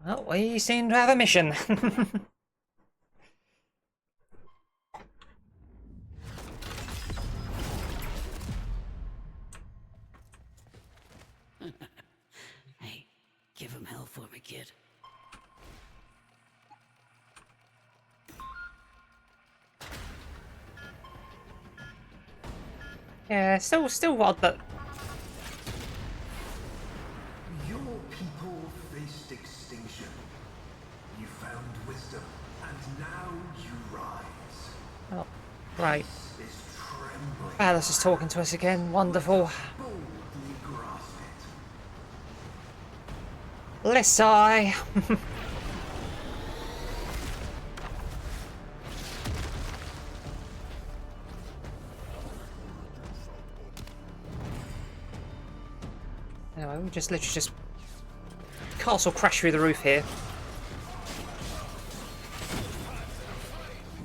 Well, we seem to have a mission. Hey, give him hell for me, kid. Yeah, still odd that. Your people faced extinction. You found wisdom, and now you rise. Oh, right. This is trembling. Alice is talking to us again. Wonderful. Boldly grasp it. Let's sigh. Anyway, we just literally just castle crash through the roof here.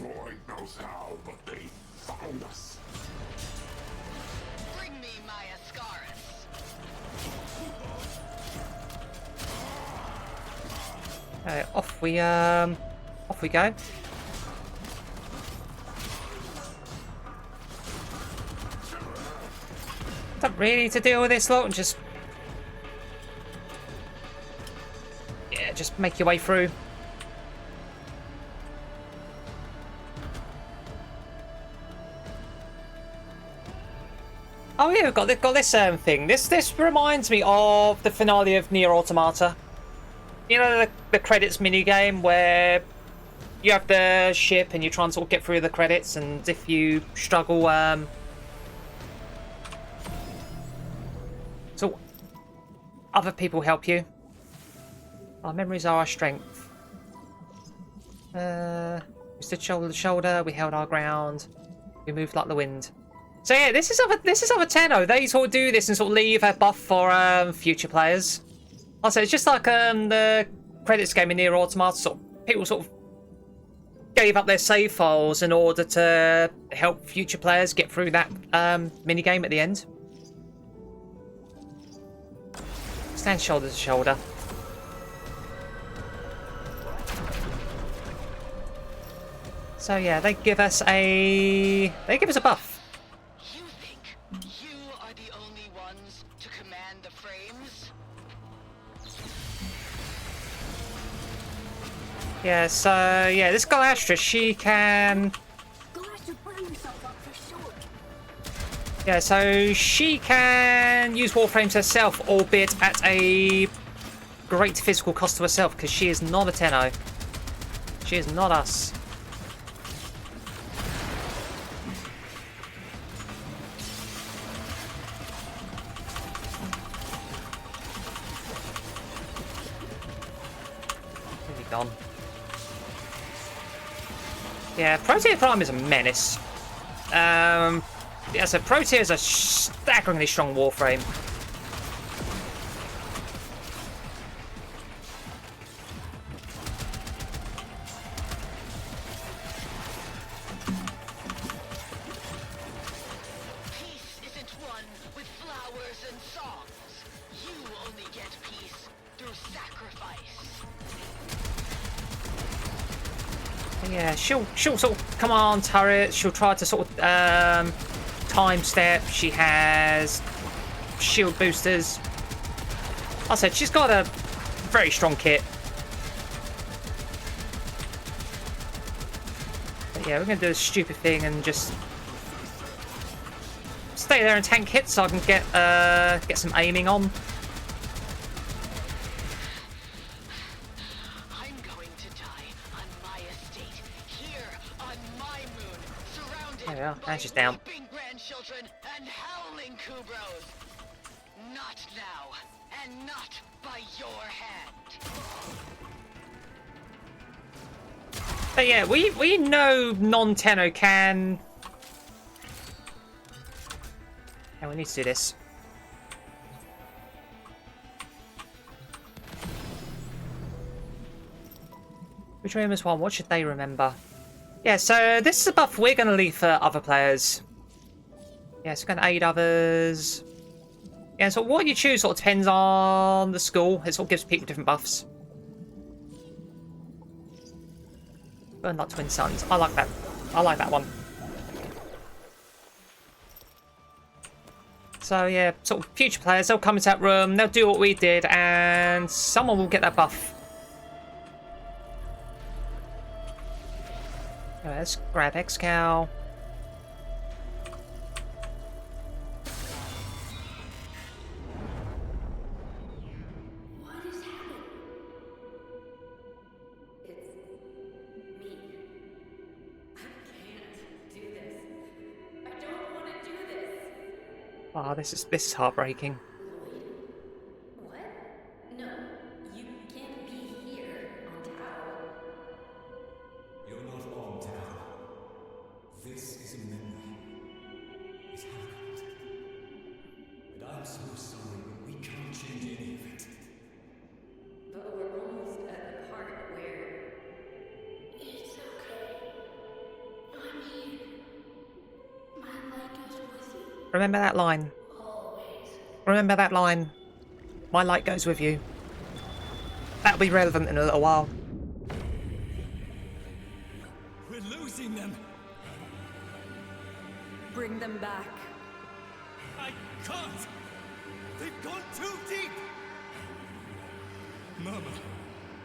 Lord knows how, but they found us. Bring me my Ascaris. Off we go. Don't really need to deal with this lot and just just make your way through. Oh yeah, we've got this thing. This reminds me of the finale of Nier Automata. You know the credits minigame where you have the ship and you try and sort of get through the credits, and if you struggle, so other people help you. Our memories are our strength. We stood shoulder to shoulder. We held our ground. We moved like the wind. So yeah, this is other Tenno. They sort of do this and sort of leave a buff for future players. Also, it's just like the credits game in Nier Automata. People sort of gave up their save files in order to help future players get through that mini game at the end. Stand shoulder to shoulder. So yeah, they give us a buff. You think you are the only ones to command the frames? Yeah, so yeah, this Galastra, she can. Yeah, so she can use Warframes herself, albeit at a great physical cost to herself, because she is not a Tenno. She is not us. Really gone. Yeah, Protea Prime is a menace. Yeah, so Protea is a staggeringly strong Warframe. Peace isn't won with flowers and songs. You only get peace through sacrifice. Yeah, she'll sort of come on turret. She'll try to sort of time step. She has shield boosters. I said she's got a very strong kit. But yeah, we're gonna do a stupid thing and just stay there and tank hits so I can get some aiming on. I'm going to die on my estate, here on my moon, surrounded There we are, by and she's down. weeping grandchildren and howling Kubros. Not now, and not by your hand. But yeah, we know non-Tenno can. Yeah, we need to do this. Which remembers one? What should they remember? Yeah, so this is a buff we're going to leave for other players. Yeah, so we're going to aid others. Yeah, so what you choose sort of depends on the school. It sort of gives people different buffs. Burn like twin suns. I like that. I like that one. So yeah, sort of future players, they'll come into that room, they'll do what we did, and someone will get that buff. Right, let's grab X-Cow. What is happening? It's me. I can't do this. I don't want to do this. Oh, this is heartbreaking. What? No, you can't be here on Tau. You're not on Tau. This is a memory. It happened. And I'm so sorry, but we can't change any of it. But we're almost at the part where... It's okay. I'm here. My light goes with you. Remember that line. Always. Remember that line. My light goes with you. That'll be relevant in a little while. We're losing them. Bring them back. I can't. They've gone too deep. Mama,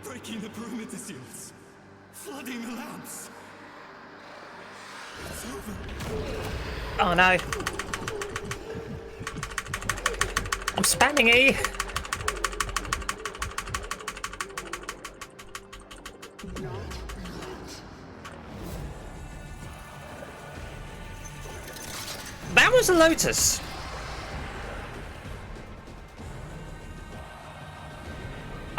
breaking the perimeter seals, flooding the lamps. It's over. Oh no. I'm spamming E. That was a Lotus.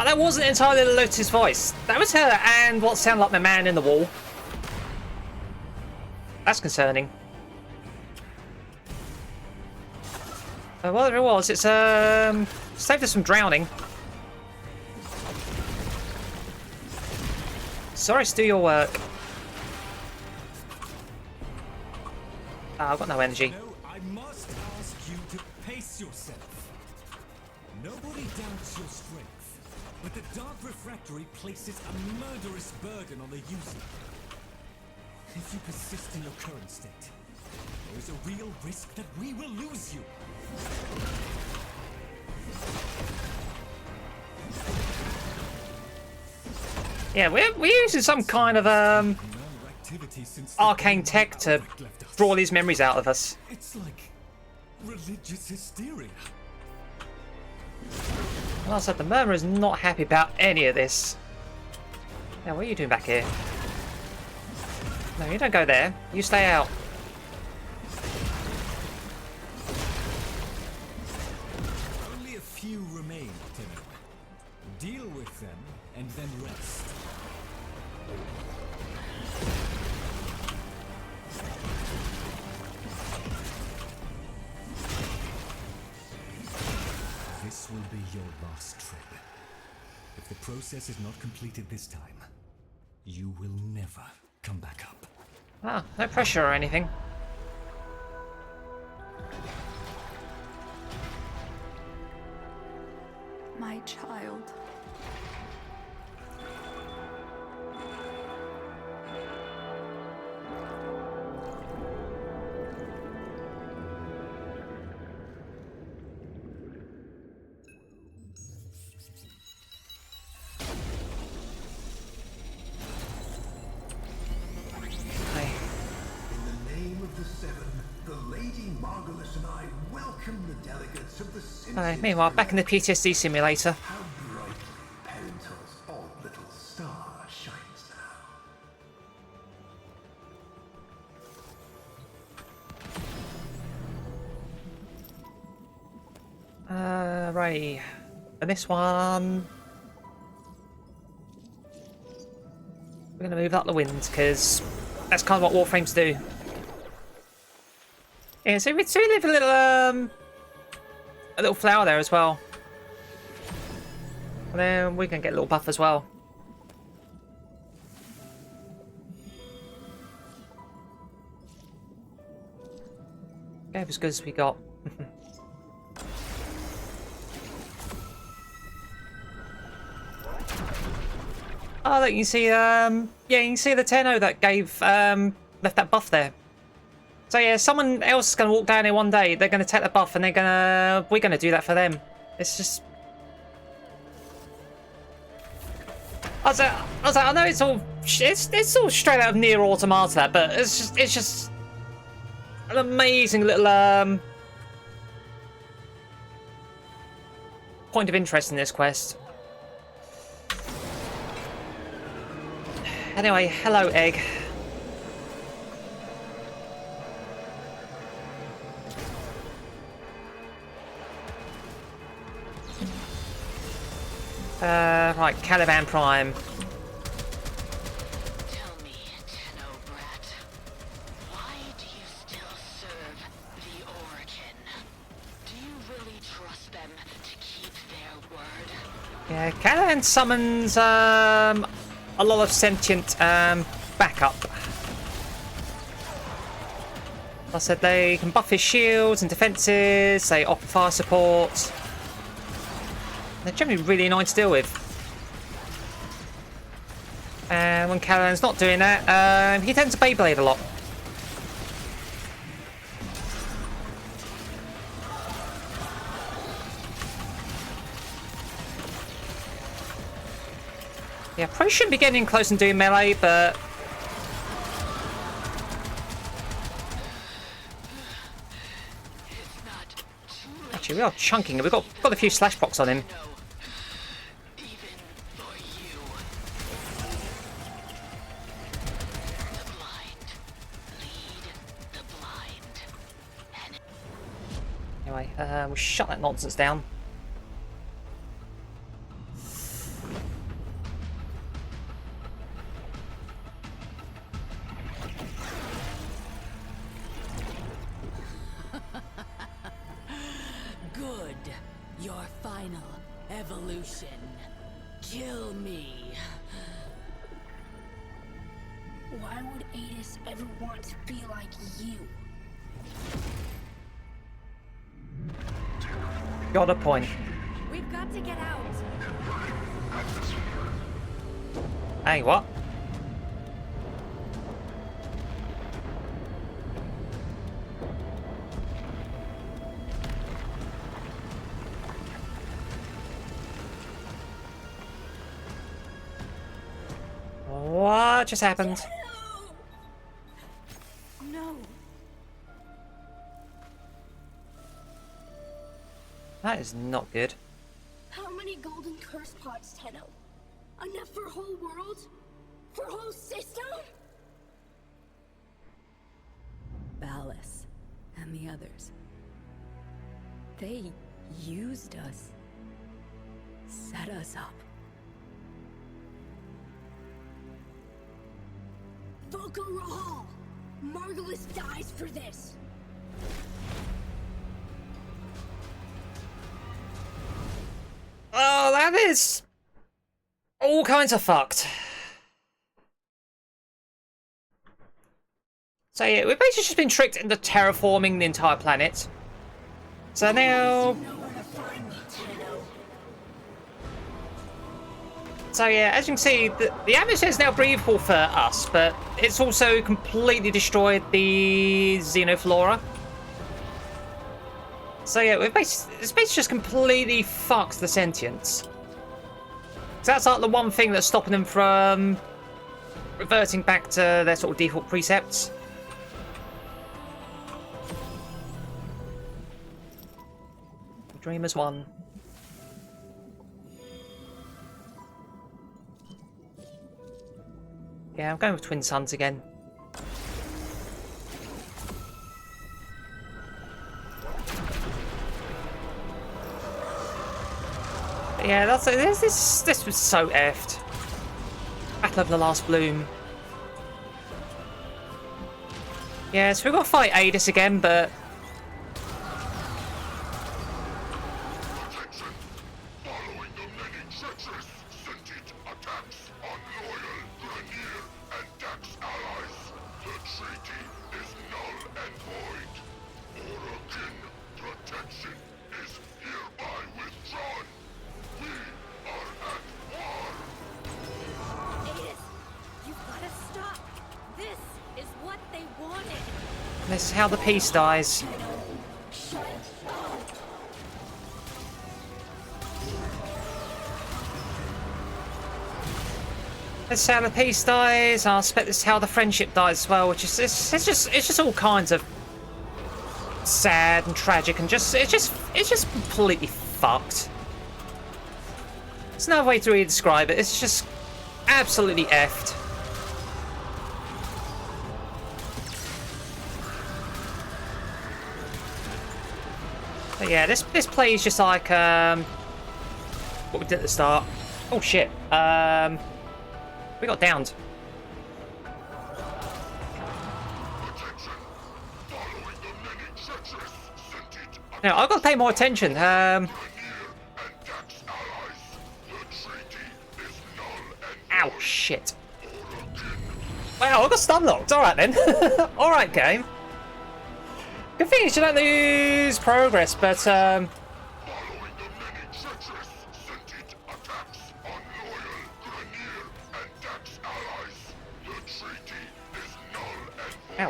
Oh, that wasn't entirely the Lotus voice. That was her and what sounded like the man in the wall. That's concerning. Whatever it was, it's saved us from drowning. Sorry to do your work. Oh, I've got no energy. No, I must ask you to pace yourself. Nobody doubts your strength, but the Dark Refractory places a murderous burden on the user. If you persist in your current state, there is a real risk that we will lose you. Yeah, we're using some kind of arcane tech to draw these memories out of us. It's like religious hysteria. Well, I said the Murmur is not happy about any of this. Yeah, what are you doing back here? No, you don't go there. You stay out. Only a few remain, Tenno. Deal with them and then rest. This will be your last trip. If the process is not completed this time, you will never come back up. Ah, no pressure or anything. My child. Meanwhile, back in the PTSD simulator. How brightly Parental's odd little star shines now. Right. And this one, we're going to move up the wind because that's kind of what Warframes do. Yeah, so we leave a little flower there as well. And then we can get a little buff as well. Gave as good as we got. Oh, look, you can see, yeah, you can see the Tenno that gave, left that buff there. So yeah, someone else is going to walk down here one day, they're going to take the buff and we're going to do that for them. It's just... I know it's all straight out of Nier Automata, but it's just an amazing little, point of interest in this quest. Anyway, hello, Egg. Right, Caliban Prime. Tell me, Tenno Brat, why do you still serve the Orkin? Do you really trust them to keep their word? Yeah, Caliban summons a lot of sentient backup. Like I said, they can buff his shields and defenses, they offer fire support. They're generally really annoying to deal with. And when Caliban's not doing that, he tends to Beyblade a lot. Yeah, probably shouldn't be getting in close and doing melee, but... Actually, we are chunking him. We've got a few slash procs on him. Anyway, we'll shut that nonsense down. Good. Your final evolution. Kill me. Why would Adis ever want to be like you? Got a point. We got to get out. Hey, what? What just happened? No. That is not good. How many golden curse pods, Tenno? Enough for a whole world? For a whole system? Ballas and the others. They used us. Set us up. Volko Rahal! Margulis dies for this! Oh, that is all kinds of fucked. So yeah, we've basically just been tricked into terraforming the entire planet. So now... So yeah, as you can see, the atmosphere is now breathable for us, but it's also completely destroyed the xenoflora. So yeah, it's basically just completely fucked the sentients. So that's like the one thing that's stopping them from reverting back to their sort of default precepts. Dreamers won. Yeah, I'm going with Twin Suns again. But yeah, this was so effed. Battle of the Last Bloom. Yeah, so we've got to fight Adis again, but this is how the peace dies. This is how the peace dies. I expect this is how the friendship dies as well, which is it's just all kinds of sad and tragic and it's just completely fucked. There's no way to really describe it. It's just absolutely effed. But yeah, this play is just like what we did at the start. Oh shit. We got downed. Now I've got to pay more attention. Ow shit. Wow, I got stun locked. Alright then. Alright game. Good thing is you don't lose progress, but ow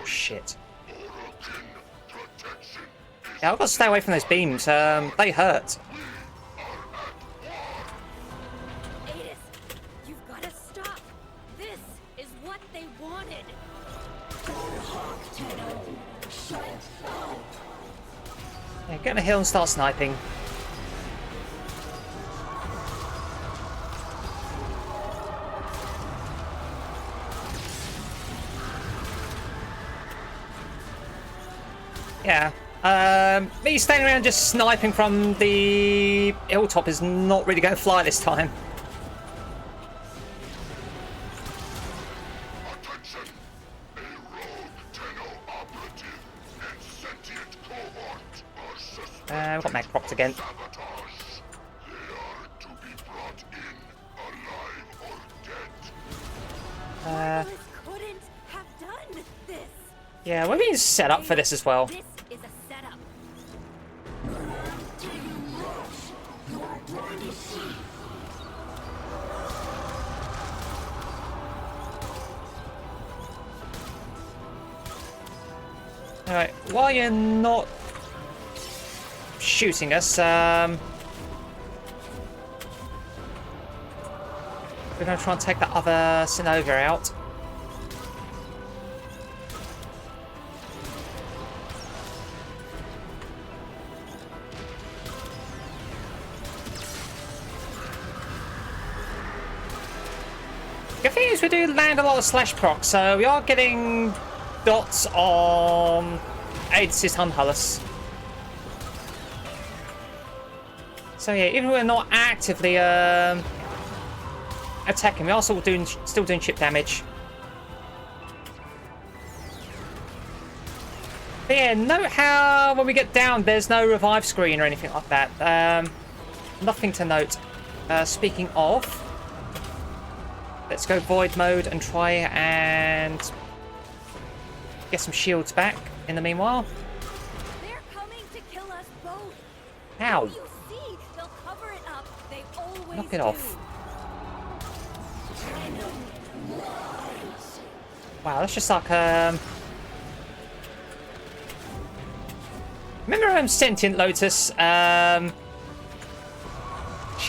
shit. Yeah, I've got to stay away from those beams. They hurt. Adis, you've got to stop. This is what they wanted. Yeah, get on the hill and start sniping. Yeah. Me standing around just sniping from the hilltop is not really going to fly this time. We've got mag propped again. Couldn't have done this. Yeah, we're being set up for this as well. This is a setup. Alright, while you're not shooting us, we're going to try and take that other Synovia out. The thing is, we do land a lot of slash procs, so we are getting dots on Aidsis Hunhullus. So yeah, even if we're not actively attacking, we are still doing chip damage. But yeah, note how when we get down, there's no revive screen or anything like that. Nothing to note. Speaking of, let's go void mode and try and get some shields back in the meanwhile. They're coming to kill us both. How? You see, they'll cover it up. They always Knock it off. Wow, that's just like remember Sentient Lotus? She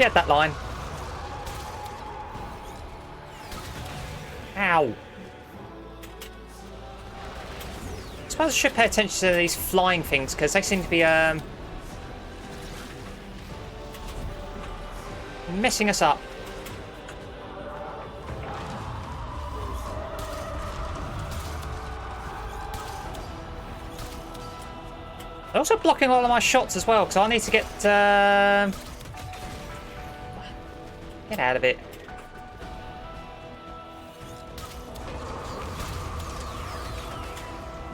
had that line. Ow. I suppose I should pay attention to these flying things because they seem to be messing us up. They're also blocking all of my shots as well because I need to get out of it.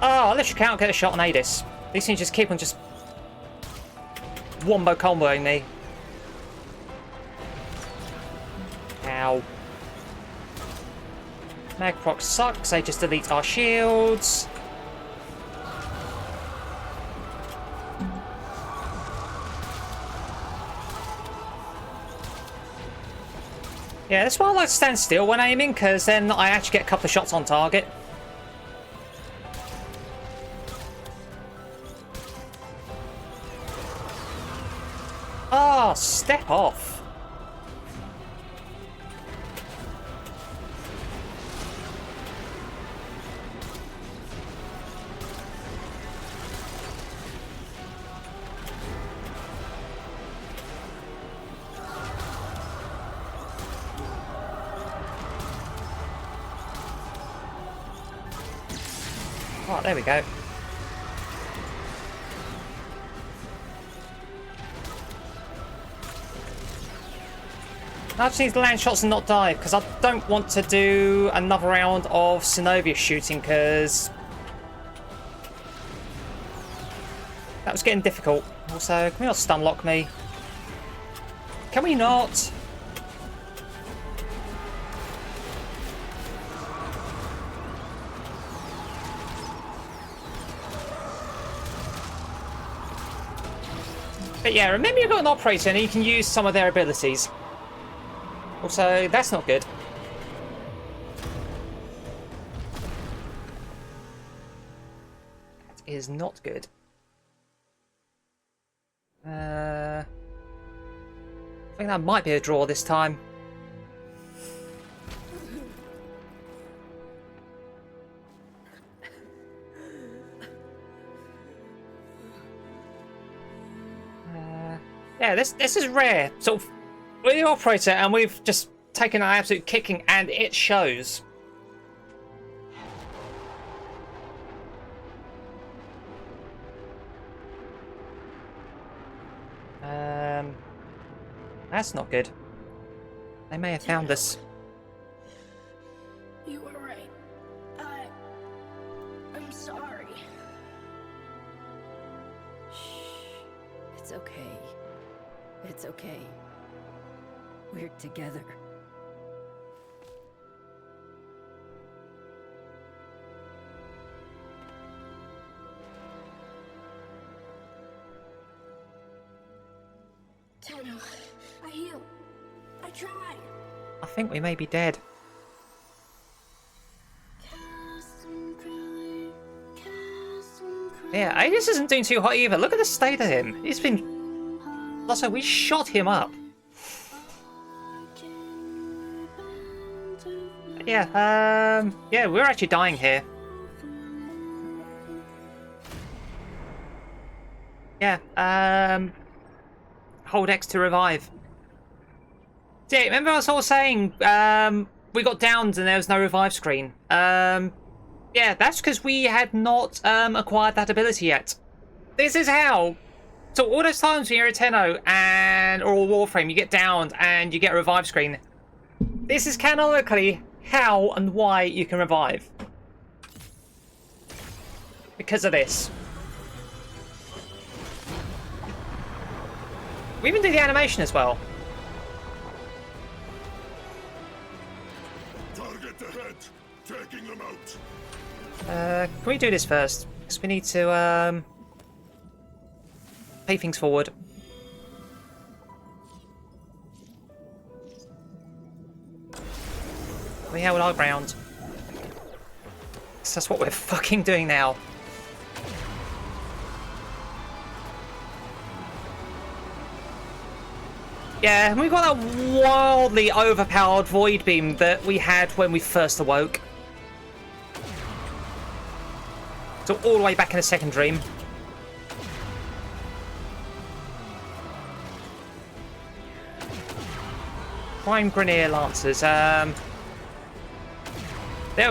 Oh, unless you can't get a shot on Adis. These things just keep on just wombo comboing me. Ow. Magproc sucks, they just delete our shields. Yeah, that's why I like to stand still when aiming, because then I actually get a couple of shots on target. Oh, step off. Oh, there we go. I just need to land shots and not die, because I don't want to do another round of Synovia shooting, because that was getting difficult. Also, can we not stun lock me? Can we not? But yeah, remember you've got an operator and you can use some of their abilities. Also, that's not good. That is not good. I think that might be a draw this time. Yeah, this is rare. Sort of, we're the operator and we've just taken an absolute kicking, and it shows. That's not good. They may have found us. You were right. I'm sorry. It's okay. It's okay. We're together. Tenno, I heal. I try. I think we may be dead. Cast and cry, cast and cry. Yeah, Aegis isn't doing too hot either. Look at the state of him. He's been... Also, we shot him up. Yeah, yeah, we're actually dying here. Yeah, hold X to revive. Yeah, remember I was all saying, we got downed and there was no revive screen. Yeah, that's because we had not, acquired that ability yet. This is how. So all those times when you're a Tenno and or a Warframe, you get downed and you get a revive screen. This is canonically how and why you can revive. Because of this. We even do the animation as well. Target ahead, taking them out. Can we do this first? Because we need to pay things forward. We held our ground. So that's what we're fucking doing now. Yeah, and we've got that wildly overpowered void beam that we had when we first awoke. So all the way back in the second dream. Prime Grenier Lancers, they're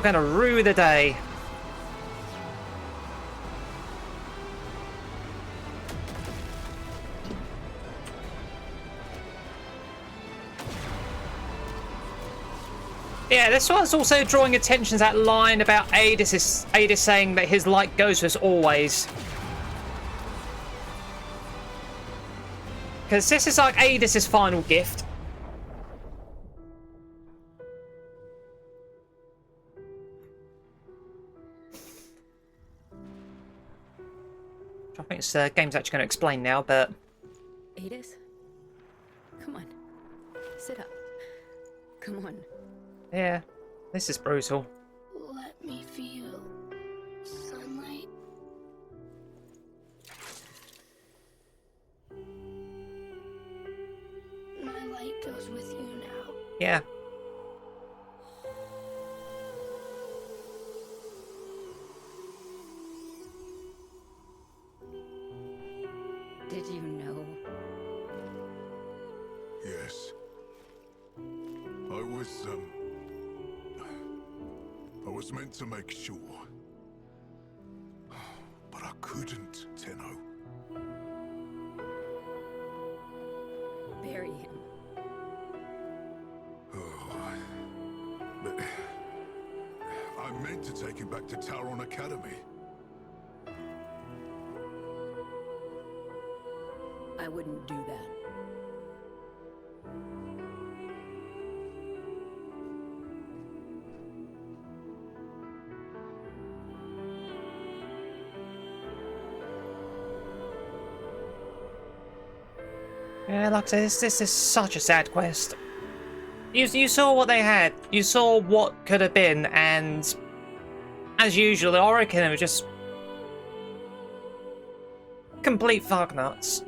gonna rue the day. Yeah, this one's also drawing attention to that line about Aegis saying that his light goes with us always. Because this is like Aegis' final gift. I think this game's actually going to explain now, but... Aegis? Come on. Sit up. Come on. Yeah, this is brutal. Let me feel sunlight. My light goes with you now. Yeah. Did you know? Yes. I was meant to make sure. But I couldn't, Tenno. Bury him. But I meant to take him back to Tauron Academy. I wouldn't do that. Yeah, like I said, this is such a sad quest. You saw what they had. You saw what could have been, and as usual, the Orokin were just complete fucknuts.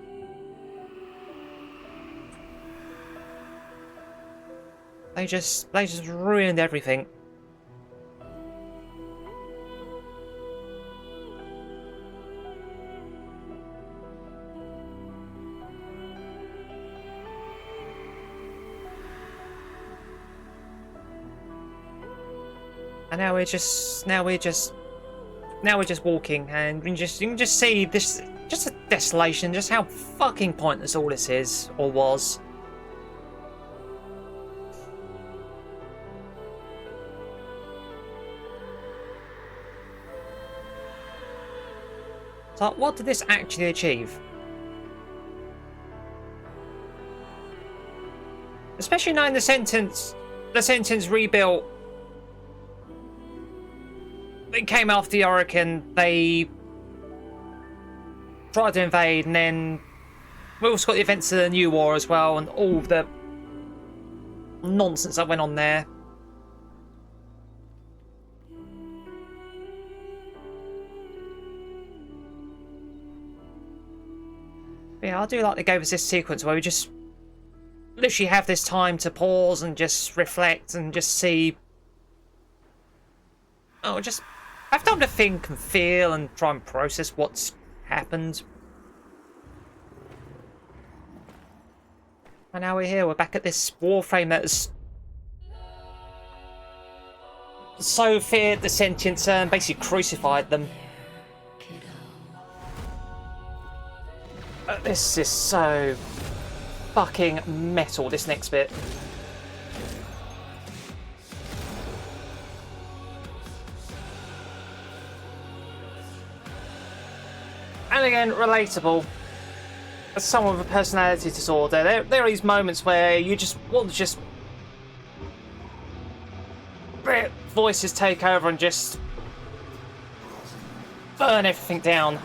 They just ruined everything. And now we're just walking, and you can just see this, just a desolation, just how fucking pointless all this is or was. So what did this actually achieve? Especially knowing the sentence rebuilt. It came after the Orokin, they tried to invade, and then we also got the events of the New War as well, and all the nonsense that went on there. Yeah, I do like the go with this sequence where we just literally have this time to pause and just reflect and just see. Oh, just have time to think and feel and try and process what's happened. And now we're here, we're back at this Warframe that has so feared the sentience and basically crucified them. This is so fucking metal, this next bit. And again, relatable. As someone with a personality disorder, there are these moments where you just want to just let voices take over and just burn everything down.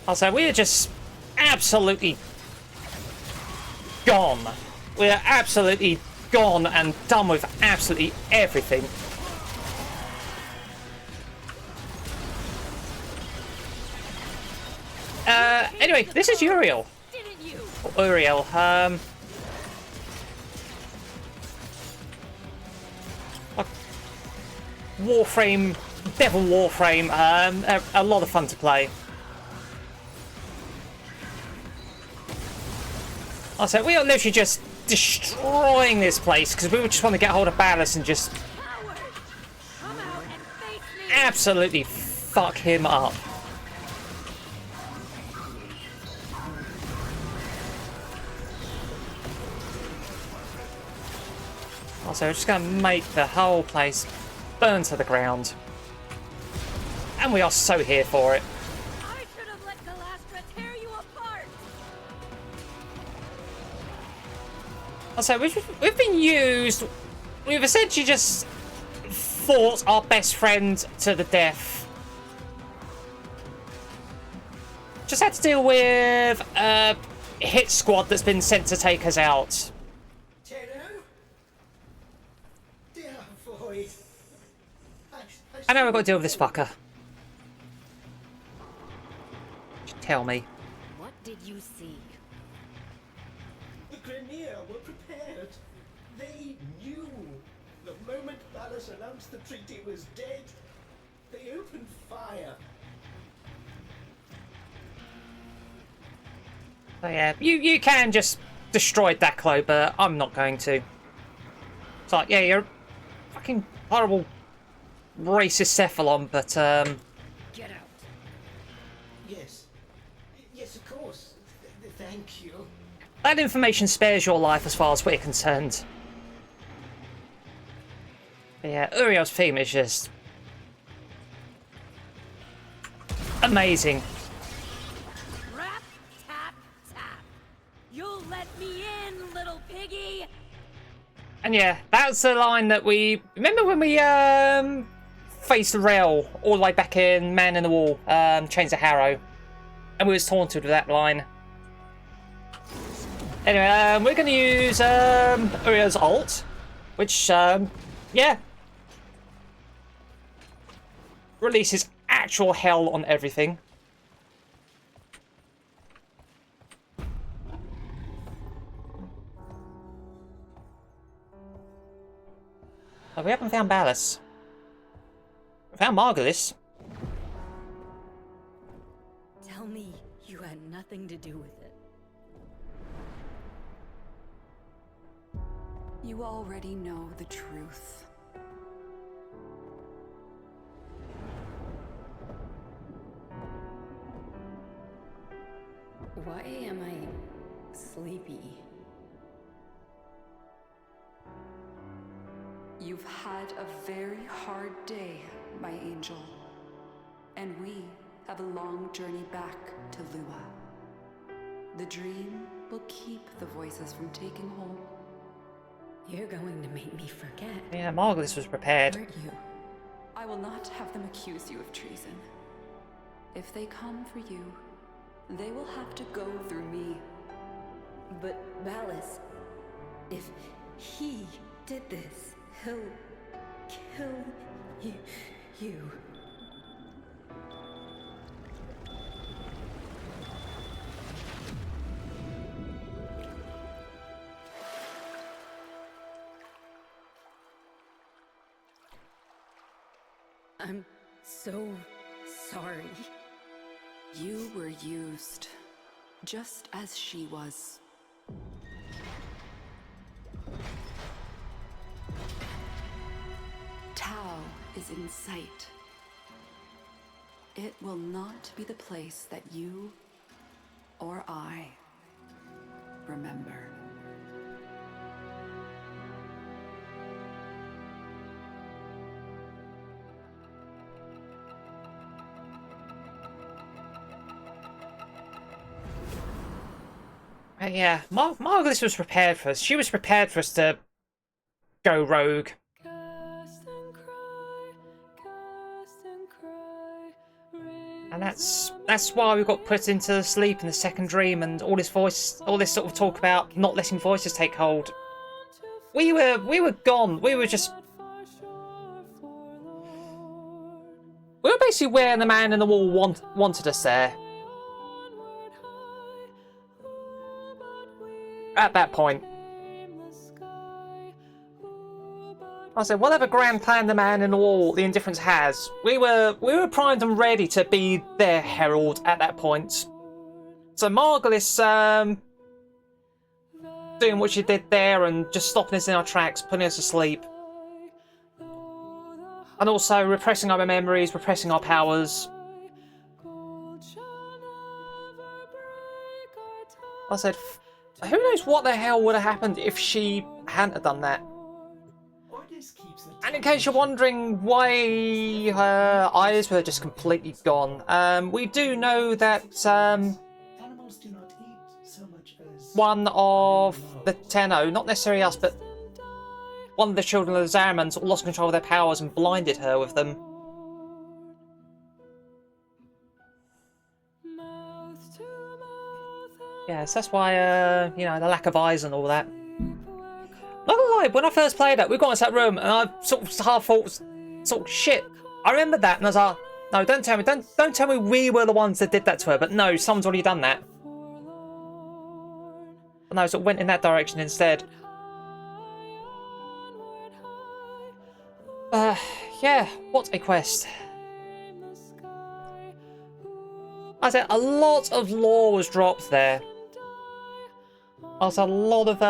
Also, we are just absolutely gone. We are absolutely gone and done with absolutely everything. Anyway, this is Uriel. Or Uriel. Warframe, Devil Warframe. A lot of fun to play. Also, we are literally just destroying this place because we just want to get hold of Ballas and just absolutely fuck him up. Also, we're just going to make the whole place burn to the ground. And we are so here for it. So we've been used. We've essentially just fought our best friend to the death. Just had to deal with a hit squad that's been sent to take us out. Dear void. I know I've got to deal with this fucker. Just tell me. What did you see? The Grenier were prepared. They knew. The moment Ballas announced the treaty was dead, they opened fire. So yeah, you can just destroy Daklo, but I'm not going to. It's like, yeah, you're a fucking horrible racist cephalon, but Get out. Yes. Yes, of course. Thank you. that information spares your life as far as we're concerned. But yeah, Uriel's theme is just amazing. Rap, tap, tap. You'll let me in, little piggy. And yeah, that's the line that we remember when we faced Rail all the way back in Man in the Wall, Chains of Harrow, and we was taunted with that line. Anyway, we're going to use Uriel's ult, which yeah, releases actual hell on everything. Oh, we haven't found Ballas. We found Margulis. Tell me you had nothing to do with it. You already know the truth. Why am I sleepy? You've had a very hard day, my angel. And we have a long journey back to Lua. The dream will keep the voices from taking hold. You're going to make me forget. Yeah, Margulis was prepared. Aren't you? I will not have them accuse you of treason. If they come for you, they will have to go through me. But Ballas, if he did this, he'll kill you. I'm so sorry. You were used, just as she was. Tau is in sight. It will not be the place that you or I remember. Yeah, Margulis was prepared for us. She was prepared for us to go rogue. And that's why we got put into sleep in the second dream, and all this sort of talk about not letting voices take hold. We were gone. We were basically where the man in the wall wanted us there. At that point. I said, whatever grand plan the man in the wall, the Indifference has, we were primed and ready to be their herald at that point. So Margulis, doing what she did there and just stopping us in our tracks, putting us to sleep. And also repressing our memories, repressing our powers. I said, who knows what the hell would have happened if she hadn't have done that. And in case you're wondering why her eyes were just completely gone, we do know that Animals do not eat so much as one of the Tenno, not necessarily us, but one of the children of the Zaramans lost control of their powers and blinded her with them. Yes, that's why, you know, the lack of eyes and all that. Not gonna lie, when I first played it, we got into that room and I sort of half thought, sort of, shit, I remembered that and I was like, no, don't tell me we were the ones that did that to her, but no, someone's already done that. But no, sort of went in that direction instead. Yeah, what a quest. I said, a lot of lore was dropped there. Also, a lot of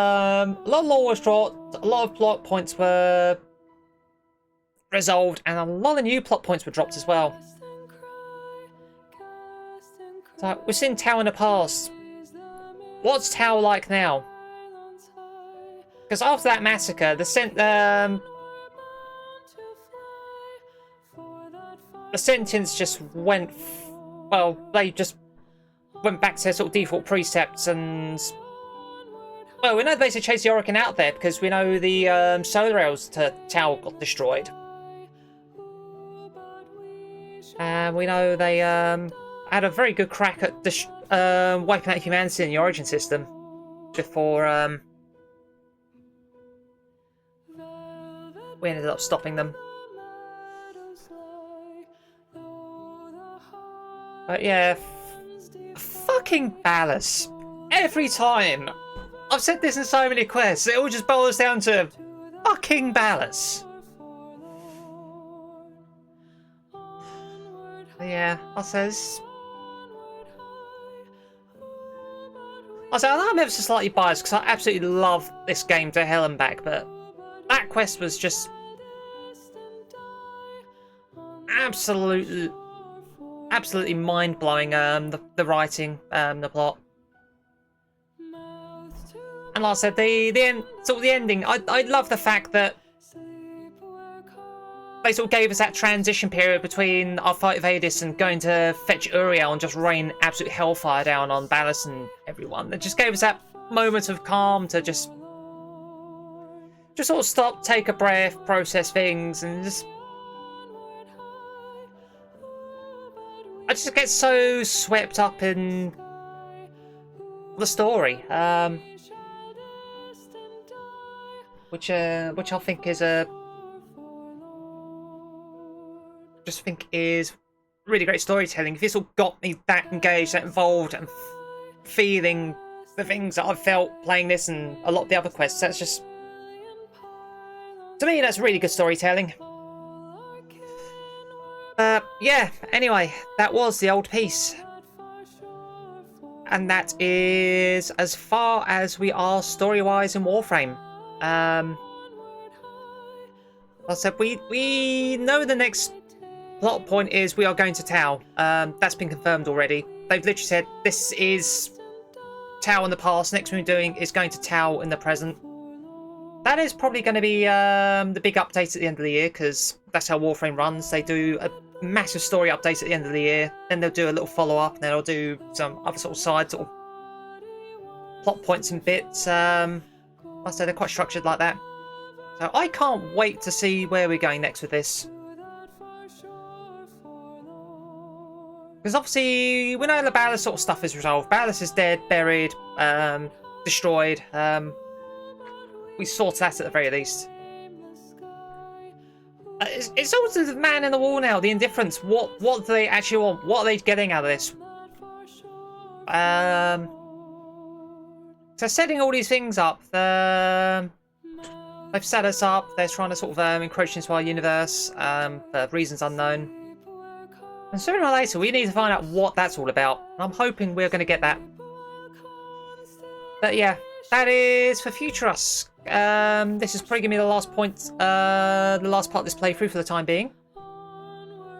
lore was dropped, a lot of plot points were resolved, and a lot of new plot points were dropped as well. So, we've seen Tau in the past. What's Tau like now? Because after that massacre, the sentence just went, well, they just went back to their sort of default precepts and... Well, we know they basically chased the Orokin out there because we know the solar rails to Tau got destroyed. And we know they had a very good crack at wiping out humanity in the Origin system before we ended up stopping them. But yeah, fucking Ballas. Every time. I've said this in so many quests, it all just boils down to fucking Ballas. Yeah, I know I'm ever so slightly biased because I absolutely love this game to hell and back, but that quest was just absolutely mind-blowing. The writing, the plot. And like I said, the ending, I love the fact that they sort of gave us that transition period between our fight with Adis and going to fetch Uriel and just rain absolute hellfire down on Ballas and everyone. It just gave us that moment of calm to just just sort of stop, take a breath, process things, and just... I just get so swept up in the story, which I think is really great storytelling. This all got me that engaged, that involved, and feeling the things that I've felt playing this and a lot of the other quests. That's just, to me, that's really good storytelling. Yeah, anyway, that was the old piece. And that is as far as we are story-wise in Warframe. Like I said, we know the next plot point is we are going to Tau. That's been confirmed already. They've literally said this is Tau in the past. Next thing we're doing is going to Tau in the present. That is probably going to be the big update at the end of the year, because that's how Warframe runs. They do a massive story update at the end of the year, then they'll do a little follow-up, and then they'll do some other sort of side sort of plot points and bits. Like I say, they're quite structured like that. So I can't wait to see where we're going next with this. Because obviously, we know the Ballas sort of stuff is resolved. Ballas is dead, buried, destroyed. We sorted that at the very least. It's also the man in the wall now, the indifference. What do they actually want? What are they getting out of this? So setting all these things up, they've set us up. They're trying to sort of encroach into our universe for reasons unknown. And sooner or later, we need to find out what that's all about. And I'm hoping we're going to get that. But yeah, that is for future us. This is probably going to be the last point, the last part of this playthrough for the time being.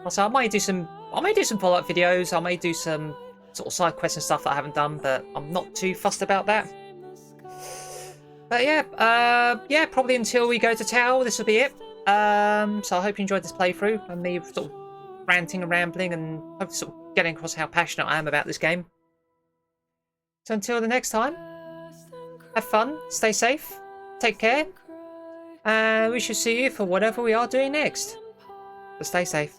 Also, I may do some follow-up videos. I may do some sort of side quests and stuff that I haven't done, but I'm not too fussed about that. But yeah, yeah, probably until we go to Tau, this will be it. So I hope you enjoyed this playthrough and me sort of ranting and rambling, and hopefully sort of getting across how passionate I am about this game. So until the next time, have fun, stay safe, take care, and we shall see you for whatever we are doing next. So stay safe.